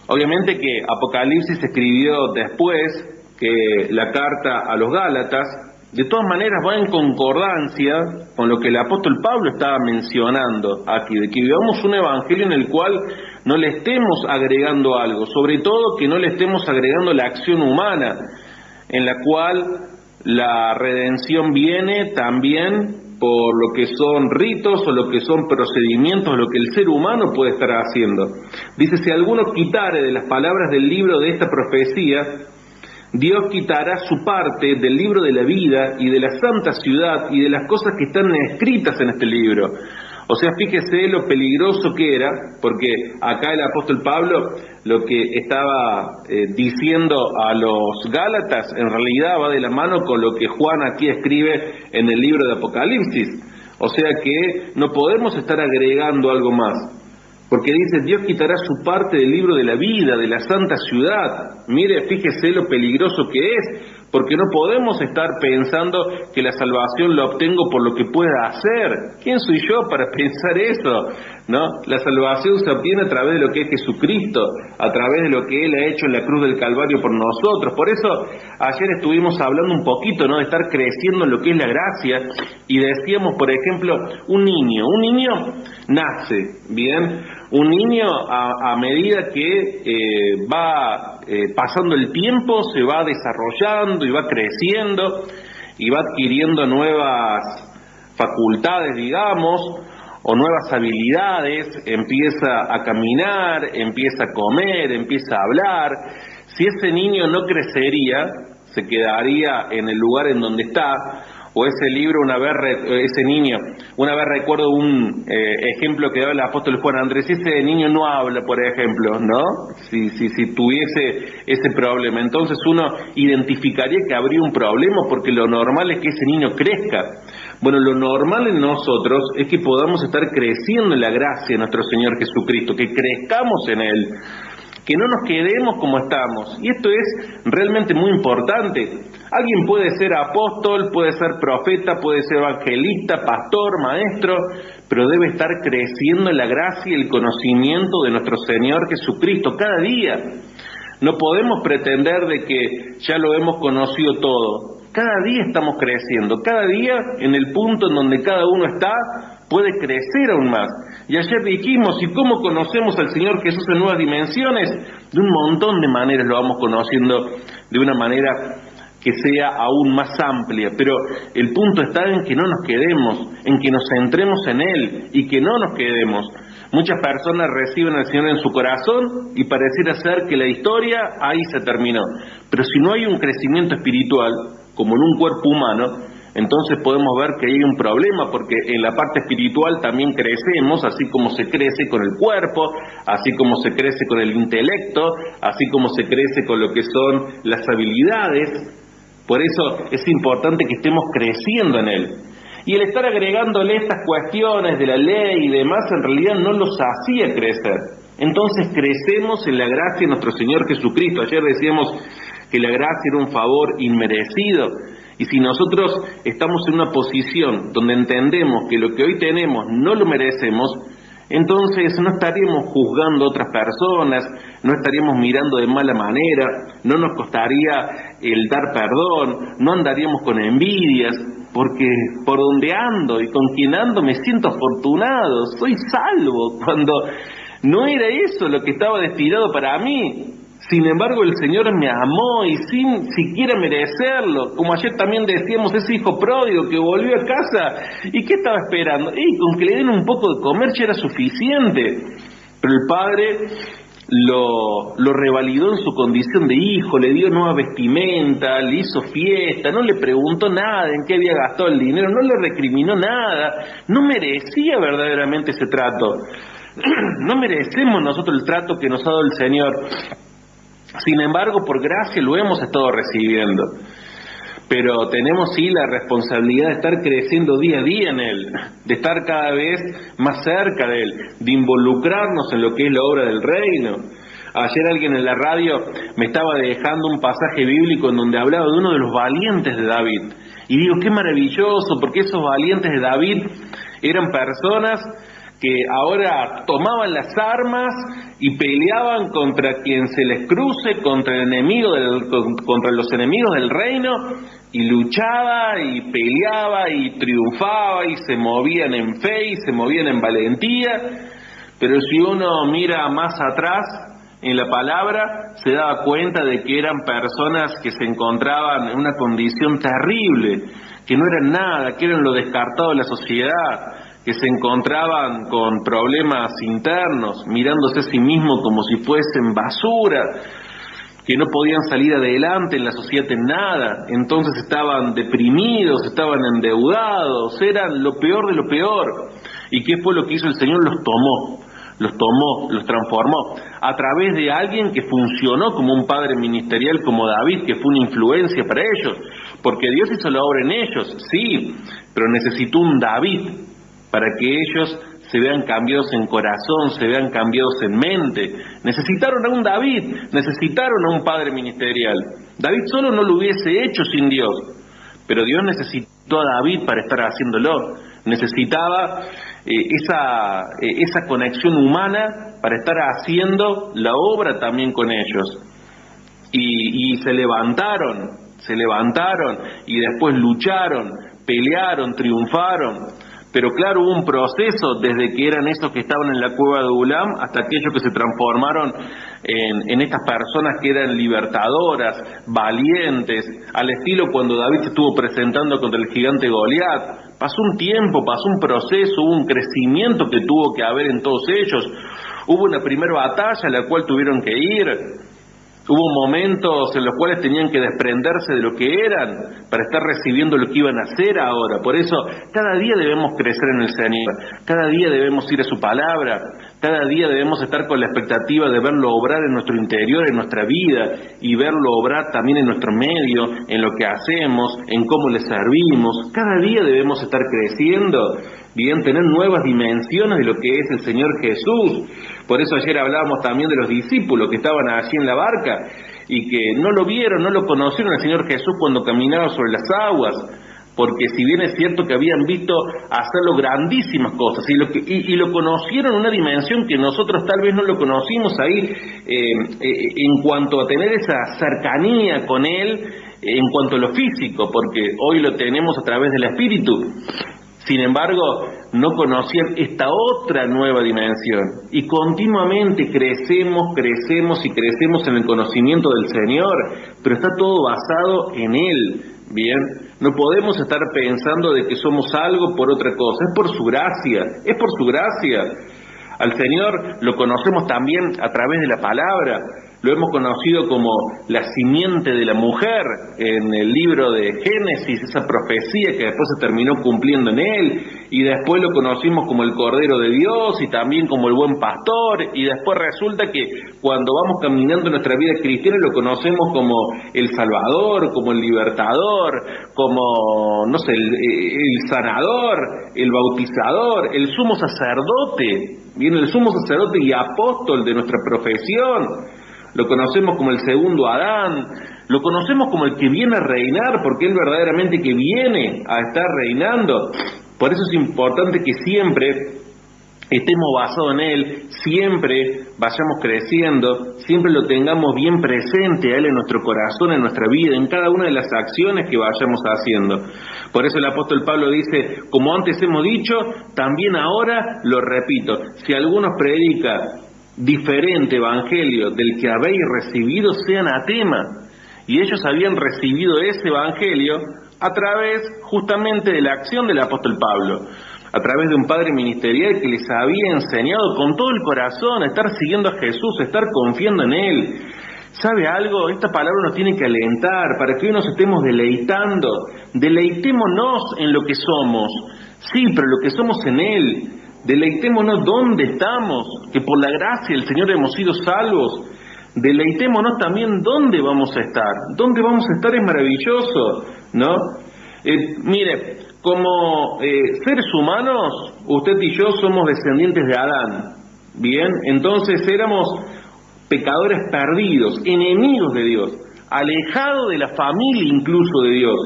Obviamente que Apocalipsis se escribió después que la carta a los Gálatas. De todas maneras va en concordancia con lo que el apóstol Pablo estaba mencionando aquí, de que vivamos un evangelio en el cual no le estemos agregando algo, sobre todo que no le estemos agregando la acción humana, en la cual la redención viene también por lo que son ritos o lo que son procedimientos, lo que el ser humano puede estar haciendo. Dice, si alguno quitare de las palabras del libro de esta profecía, Dios quitará su parte del libro de la vida y de la santa ciudad y de las cosas que están escritas en este libro. O sea, fíjese lo peligroso que era, porque acá el apóstol Pablo lo que estaba diciendo a los Gálatas en realidad va de la mano con lo que Juan aquí escribe en el libro de Apocalipsis. O sea que no podemos estar agregando algo más. Porque dice, Dios quitará su parte del libro de la vida, de la santa ciudad. Mire, fíjese lo peligroso que es, porque no podemos estar pensando que la salvación la obtengo por lo que pueda hacer. ¿Quién soy yo para pensar eso? ¿No? La salvación se obtiene a través de lo que es Jesucristo, a través de lo que Él ha hecho en la cruz del Calvario por nosotros. Por eso ayer estuvimos hablando un poquito, ¿no?, de estar creciendo en lo que es la gracia, y decíamos, por ejemplo, un niño nace, ¿bien? Un niño a medida que va pasando el tiempo, se va desarrollando y va creciendo y va adquiriendo nuevas facultades, digamos, o nuevas habilidades, empieza a caminar, empieza a comer, empieza a hablar. Si ese niño no crecería, se quedaría en el lugar en donde está. O ese libro, ese niño, una vez recuerdo un ejemplo que daba el apóstol Juan Andrés, ese niño no habla, por ejemplo, ¿no? Si tuviese ese problema, entonces uno identificaría que habría un problema, porque lo normal es que ese niño crezca. Bueno, lo normal en nosotros es que podamos estar creciendo en la gracia de nuestro Señor Jesucristo, que crezcamos en Él, que no nos quedemos como estamos. Y esto es realmente muy importante. Alguien puede ser apóstol, puede ser profeta, puede ser evangelista, pastor, maestro, pero debe estar creciendo en la gracia y el conocimiento de nuestro Señor Jesucristo cada día. No podemos pretender de que ya lo hemos conocido todo. Cada día estamos creciendo, cada día en el punto en donde cada uno está puede crecer aún más. Y ayer dijimos, ¿y cómo conocemos al Señor Jesús en nuevas dimensiones? De un montón de maneras lo vamos conociendo de una manera que sea aún más amplia, pero el punto está en que no nos quedemos, en que nos centremos en Él y que no nos quedemos. Muchas personas reciben al Señor en su corazón y pareciera ser que la historia ahí se terminó. Pero si no hay un crecimiento espiritual, como en un cuerpo humano, entonces podemos ver que hay un problema, porque en la parte espiritual también crecemos, así como se crece con el cuerpo, así como se crece con el intelecto, así como se crece con lo que son las habilidades. Por eso es importante que estemos creciendo en Él. Y el estar agregándole estas cuestiones de la ley y demás, en realidad no los hacía crecer. Entonces crecemos en la gracia de nuestro Señor Jesucristo. Ayer decíamos que la gracia era un favor inmerecido. Y si nosotros estamos en una posición donde entendemos que lo que hoy tenemos no lo merecemos, entonces no estaríamos juzgando a otras personas, no estaríamos mirando de mala manera, no nos costaría el dar perdón, no andaríamos con envidias, porque por donde ando y con quien ando me siento afortunado, soy salvo, cuando no era eso lo que estaba destinado para mí. Sin embargo, el Señor me amó y sin siquiera merecerlo. Como ayer también decíamos, ese hijo pródigo que volvió a casa, ¿y qué estaba esperando? Y con que le den un poco de comer ya era suficiente. Pero el Padre lo revalidó en su condición de hijo, le dio nueva vestimenta, le hizo fiesta, no le preguntó nada en qué había gastado el dinero, no le recriminó nada, no merecía verdaderamente ese trato. No merecemos nosotros el trato que nos ha dado el Señor. Sin embargo, por gracia lo hemos estado recibiendo. Pero tenemos sí la responsabilidad de estar creciendo día a día en Él, de estar cada vez más cerca de Él, de involucrarnos en lo que es la obra del reino. Ayer alguien en la radio me estaba dejando un pasaje bíblico en donde hablaba de uno de los valientes de David. Y digo, qué maravilloso, porque esos valientes de David eran personas que ahora tomaban las armas y peleaban contra quien se les cruce, contra los enemigos del reino, y luchaba y peleaba y triunfaba y se movían en fe y se movían en valentía. Pero si uno mira más atrás en la palabra, se daba cuenta de que eran personas que se encontraban en una condición terrible, que no eran nada, que eran lo descartado de la sociedad, que se encontraban con problemas internos, mirándose a sí mismos como si fuesen basura, que no podían salir adelante en la sociedad en nada, entonces estaban deprimidos, estaban endeudados, eran lo peor de lo peor. ¿Y qué fue lo que hizo el Señor? Los transformó a través de alguien que funcionó como un padre ministerial como David, que fue una influencia para ellos, porque Dios hizo la obra en ellos, sí, pero necesitó un David para que ellos se vean cambiados en corazón, se vean cambiados en mente. Necesitaron a un David, necesitaron a un padre ministerial. David solo no lo hubiese hecho sin Dios, pero Dios necesitó a David para estar haciéndolo. Necesitaba esa conexión humana para estar haciendo la obra también con ellos. Y se levantaron y después lucharon, pelearon, triunfaron. Pero claro, hubo un proceso desde que eran esos que estaban en la cueva de Ulam hasta aquellos que se transformaron en estas personas que eran libertadoras, valientes, al estilo cuando David se estuvo presentando contra el gigante Goliat. Pasó un tiempo, pasó un proceso, hubo un crecimiento que tuvo que haber en todos ellos. Hubo una primera batalla a la cual tuvieron que ir. Hubo momentos en los cuales tenían que desprenderse de lo que eran para estar recibiendo lo que iban a hacer ahora. Por eso, cada día debemos crecer en el Señor, cada día debemos ir a su palabra, cada día debemos estar con la expectativa de verlo obrar en nuestro interior, en nuestra vida, y verlo obrar también en nuestro medio, en lo que hacemos, en cómo le servimos. Cada día debemos estar creciendo, bien, tener nuevas dimensiones de lo que es el Señor Jesús. Por eso ayer hablábamos también de los discípulos que estaban allí en la barca y que no lo vieron, no lo conocieron al Señor Jesús cuando caminaba sobre las aguas, porque si bien es cierto que habían visto hacerlo grandísimas cosas y lo conocieron en una dimensión que nosotros tal vez no lo conocimos ahí, en cuanto a tener esa cercanía con Él, en cuanto a lo físico, porque hoy lo tenemos a través del Espíritu. Sin embargo, no conocían esta otra nueva dimensión. Y continuamente crecemos y crecemos en el conocimiento del Señor, pero está todo basado en Él. Bien, no podemos estar pensando de que somos algo por otra cosa. Es por su gracia. Al Señor lo conocemos también a través de la palabra. Lo hemos conocido como la simiente de la mujer en el libro de Génesis, esa profecía que después se terminó cumpliendo en él, y después lo conocimos como el Cordero de Dios y también como el Buen Pastor, y después resulta que cuando vamos caminando en nuestra vida cristiana lo conocemos como el Salvador, como el Libertador, como, no sé, el Sanador, el Bautizador, el Sumo Sacerdote, bien, el Sumo Sacerdote y Apóstol de nuestra profesión. Lo conocemos como el segundo Adán, lo conocemos como el que viene a reinar, porque Él verdaderamente que viene a estar reinando. Por eso es importante que siempre estemos basados en Él, siempre vayamos creciendo, siempre lo tengamos bien presente a Él en nuestro corazón, en nuestra vida, en cada una de las acciones que vayamos haciendo. Por eso el apóstol Pablo dice, como antes hemos dicho, también ahora lo repito, si alguno predica diferente evangelio del que habéis recibido, sea anatema. Y ellos habían recibido ese evangelio a través justamente de la acción del apóstol Pablo, a través de un padre ministerial que les había enseñado con todo el corazón a estar siguiendo a Jesús, a estar confiando en Él. ¿Sabe algo? Esta palabra nos tiene que alentar para que hoy nos estemos deleitando. Deleitémonos en lo que somos, sí, pero lo que somos en Él. Deleitémonos dónde estamos, que por la gracia del Señor hemos sido salvos. Deleitémonos también dónde vamos a estar. Dónde vamos a estar es maravilloso, ¿no? Mire, como seres humanos, usted y yo somos descendientes de Adán, ¿bien? Entonces éramos pecadores perdidos, enemigos de Dios, alejados de la familia incluso de Dios.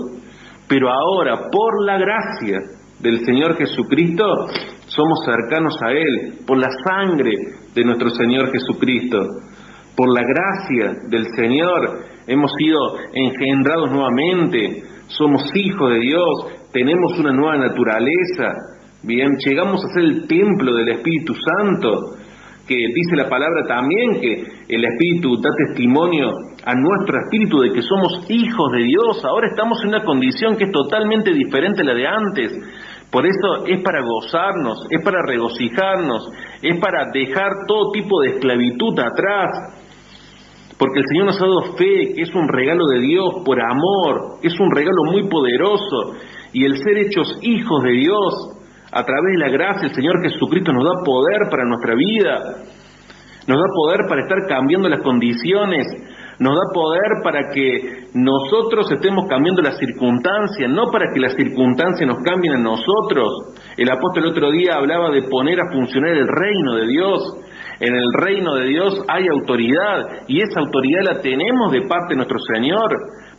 Pero ahora, por la gracia del Señor Jesucristo, somos cercanos a Él, por la sangre de nuestro Señor Jesucristo. Por la gracia del Señor hemos sido engendrados nuevamente, somos hijos de Dios, tenemos una nueva naturaleza, bien, llegamos a ser el templo del Espíritu Santo, que dice la palabra también que el Espíritu da testimonio a nuestro espíritu de que somos hijos de Dios. Ahora estamos en una condición que es totalmente diferente a la de antes. Por eso es para gozarnos, es para regocijarnos, es para dejar todo tipo de esclavitud atrás, porque el Señor nos ha dado fe, que es un regalo de Dios por amor, es un regalo muy poderoso, y el ser hechos hijos de Dios a través de la gracia del Señor Jesucristo nos da poder para nuestra vida, nos da poder para estar cambiando las condiciones, nos da poder para que nosotros estemos cambiando las circunstancias, no para que las circunstancias nos cambien a nosotros. El apóstol el otro día hablaba de poner a funcionar el reino de Dios. En el reino de Dios hay autoridad, y esa autoridad la tenemos de parte de nuestro Señor.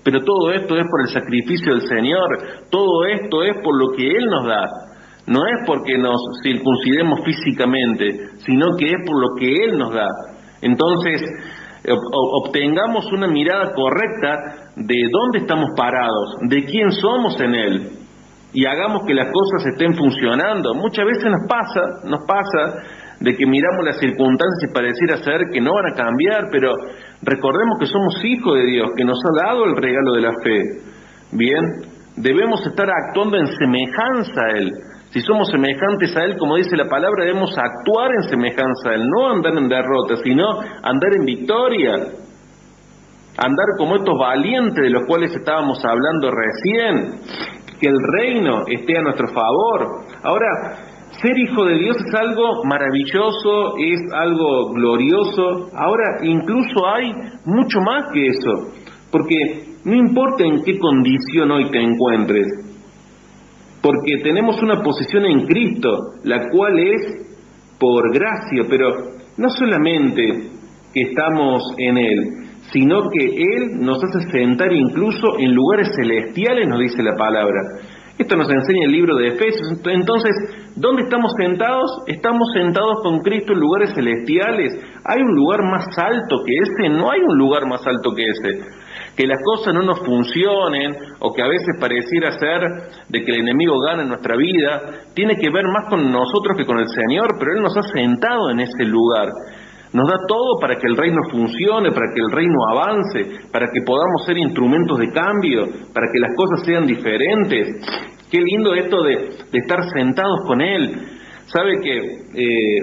Pero todo esto es por el sacrificio del Señor, todo esto es por lo que Él nos da. No es porque nos circuncidemos físicamente, sino que es por lo que Él nos da. Entonces, obtengamos una mirada correcta de dónde estamos parados, de quién somos en Él, y hagamos que las cosas estén funcionando. Muchas veces nos pasa de que miramos las circunstancias y pareciera ser que no van a cambiar, pero recordemos que somos hijos de Dios, que nos ha dado el regalo de la fe. Bien, debemos estar actuando en semejanza a Él. Si somos semejantes a Él, como dice la palabra, debemos actuar en semejanza a Él, no andar en derrota, sino andar en victoria. Andar como estos valientes de los cuales estábamos hablando recién, que el reino esté a nuestro favor. Ahora, ser hijo de Dios es algo maravilloso, es algo glorioso. Ahora, incluso hay mucho más que eso, porque no importa en qué condición hoy te encuentres, porque tenemos una posición en Cristo, la cual es por gracia, pero no solamente que estamos en Él, sino que Él nos hace sentar incluso en lugares celestiales, nos dice la palabra. Esto nos enseña el libro de Efesios. Entonces, ¿dónde estamos sentados? Estamos sentados con Cristo en lugares celestiales. ¿Hay un lugar más alto que ese? No hay un lugar más alto que ese. Que las cosas no nos funcionen, o que a veces pareciera ser de que el enemigo gana en nuestra vida, tiene que ver más con nosotros que con el Señor, pero Él nos ha sentado en ese lugar. Nos da todo para que el reino funcione, para que el reino avance, para que podamos ser instrumentos de cambio, para que las cosas sean diferentes. Qué lindo esto de estar sentados con Él. Sabe que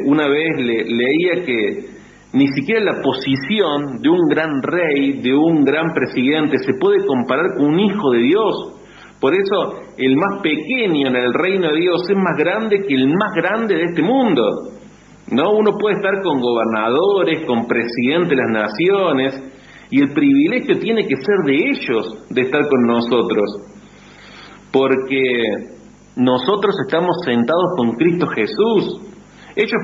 una vez leía que ni siquiera la posición de un gran rey, de un gran presidente, se puede comparar con un hijo de Dios. Por eso el más pequeño en el reino de Dios es más grande que el más grande de este mundo. No, uno puede estar con gobernadores, con presidentes de las naciones, y el privilegio tiene que ser de ellos, de estar con nosotros, porque nosotros estamos sentados con Cristo Jesús. Ellos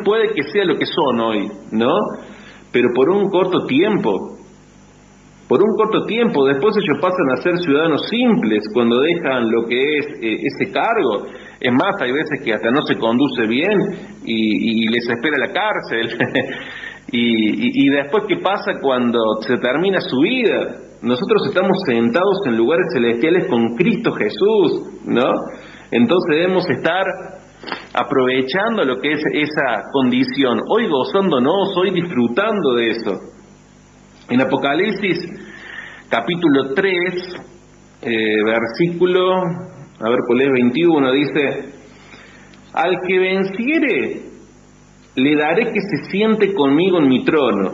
puede que sea lo que son hoy, ¿no? Pero por un corto tiempo. Después ellos pasan a ser ciudadanos simples cuando dejan lo que es ese cargo. Es más, hay veces que hasta no se conduce bien y les espera la cárcel. y después, ¿qué pasa cuando se termina su vida? Nosotros estamos sentados en lugares celestiales con Cristo Jesús, ¿no? Entonces debemos estar aprovechando lo que es esa condición, hoy gozándonos, hoy disfrutando de eso. En Apocalipsis capítulo 3, versículo, a ver cuál es, 21, dice: al que venciere, le daré que se siente conmigo en mi trono,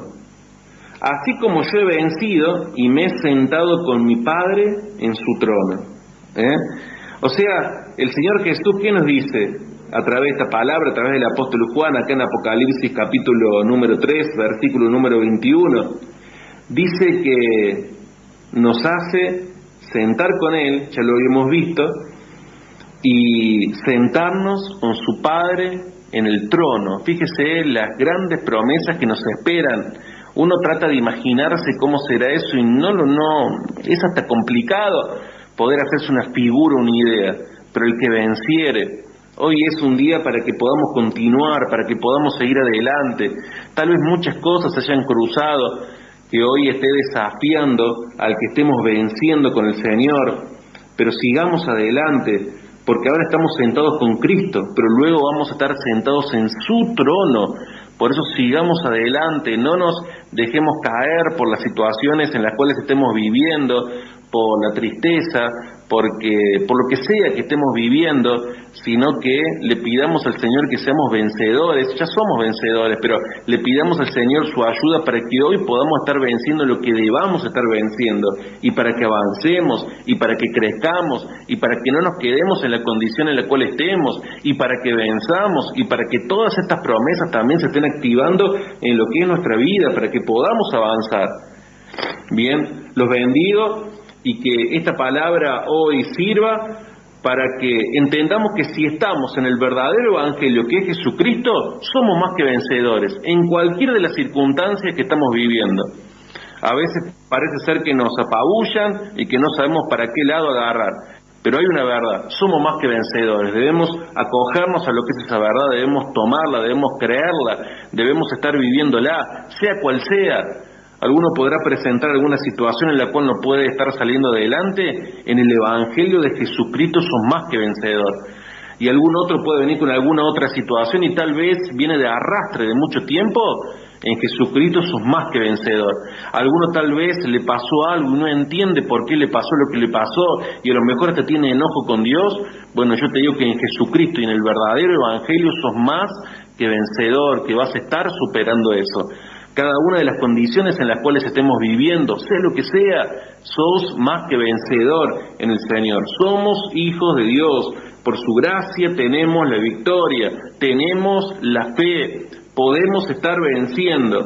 así como yo he vencido y me he sentado con mi Padre en su trono. O sea, el Señor Jesús, ¿qué nos dice? A través de esta palabra, a través del apóstol Juan, acá en Apocalipsis capítulo número 3, versículo número 21, dice que nos hace sentar con Él, ya lo habíamos visto, y sentarnos con su Padre en el trono. Fíjese las grandes promesas que nos esperan. Uno trata de imaginarse cómo será eso y no, es hasta complicado poder hacerse una figura, una idea, pero el que venciere. Hoy es un día para que podamos continuar, para que podamos seguir adelante. Tal vez muchas cosas se hayan cruzado que hoy esté desafiando al que estemos venciendo con el Señor, pero sigamos adelante, porque ahora estamos sentados con Cristo, pero luego vamos a estar sentados en su trono. Por eso sigamos adelante, no nos dejemos caer por las situaciones en las cuales estemos viviendo, por la tristeza, por lo que sea que estemos viviendo, sino que le pidamos al Señor que seamos vencedores. Ya somos vencedores, pero le pidamos al Señor su ayuda para que hoy podamos estar venciendo lo que debamos estar venciendo, y para que avancemos, y para que crezcamos, y para que no nos quedemos en la condición en la cual estemos, y para que venzamos, y para que todas estas promesas también se estén activando en lo que es nuestra vida, para que podamos avanzar. Bien, los bendigo, y que esta palabra hoy sirva para que entendamos que si estamos en el verdadero evangelio que es Jesucristo, somos más que vencedores en cualquiera de las circunstancias que estamos viviendo. A veces parece ser que nos apabullan y que no sabemos para qué lado agarrar, pero hay una verdad: somos más que vencedores. Debemos acogernos a lo que es esa verdad, debemos tomarla, debemos creerla, debemos estar viviéndola, sea cual sea. Alguno podrá presentar alguna situación en la cual no puede estar saliendo adelante. En el Evangelio de Jesucristo sos más que vencedor. Y algún otro puede venir con alguna otra situación y tal vez viene de arrastre de mucho tiempo. En Jesucristo sos más que vencedor. A alguno tal vez le pasó algo y no entiende por qué le pasó lo que le pasó, y a lo mejor hasta tiene enojo con Dios. Bueno, yo te digo que en Jesucristo y en el verdadero Evangelio sos más que vencedor, que vas a estar superando eso. Cada una de las condiciones en las cuales estemos viviendo, sea lo que sea, sos más que vencedor en el Señor. Somos hijos de Dios. Por su gracia tenemos la victoria, tenemos la fe, podemos estar venciendo.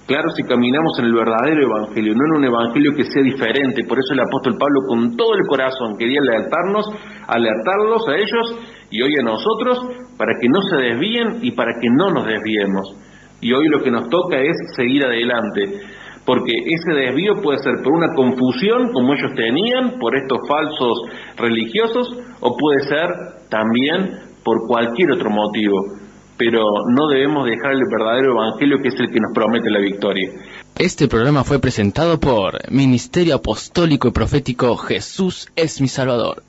Claro, si caminamos en el verdadero evangelio, no en un evangelio que sea diferente. Por eso el apóstol Pablo, con todo el corazón, quería alertarlos a ellos y hoy a nosotros, para que no se desvíen y para que no nos desviemos. Y hoy lo que nos toca es seguir adelante. porque ese desvío puede ser por una confusión como ellos tenían, por estos falsos religiosos, o puede ser también por cualquier otro motivo, pero no debemos dejar el verdadero evangelio, que es el que nos promete la victoria. Este programa fue presentado por Ministerio Apostólico y Profético Jesús es mi Salvador.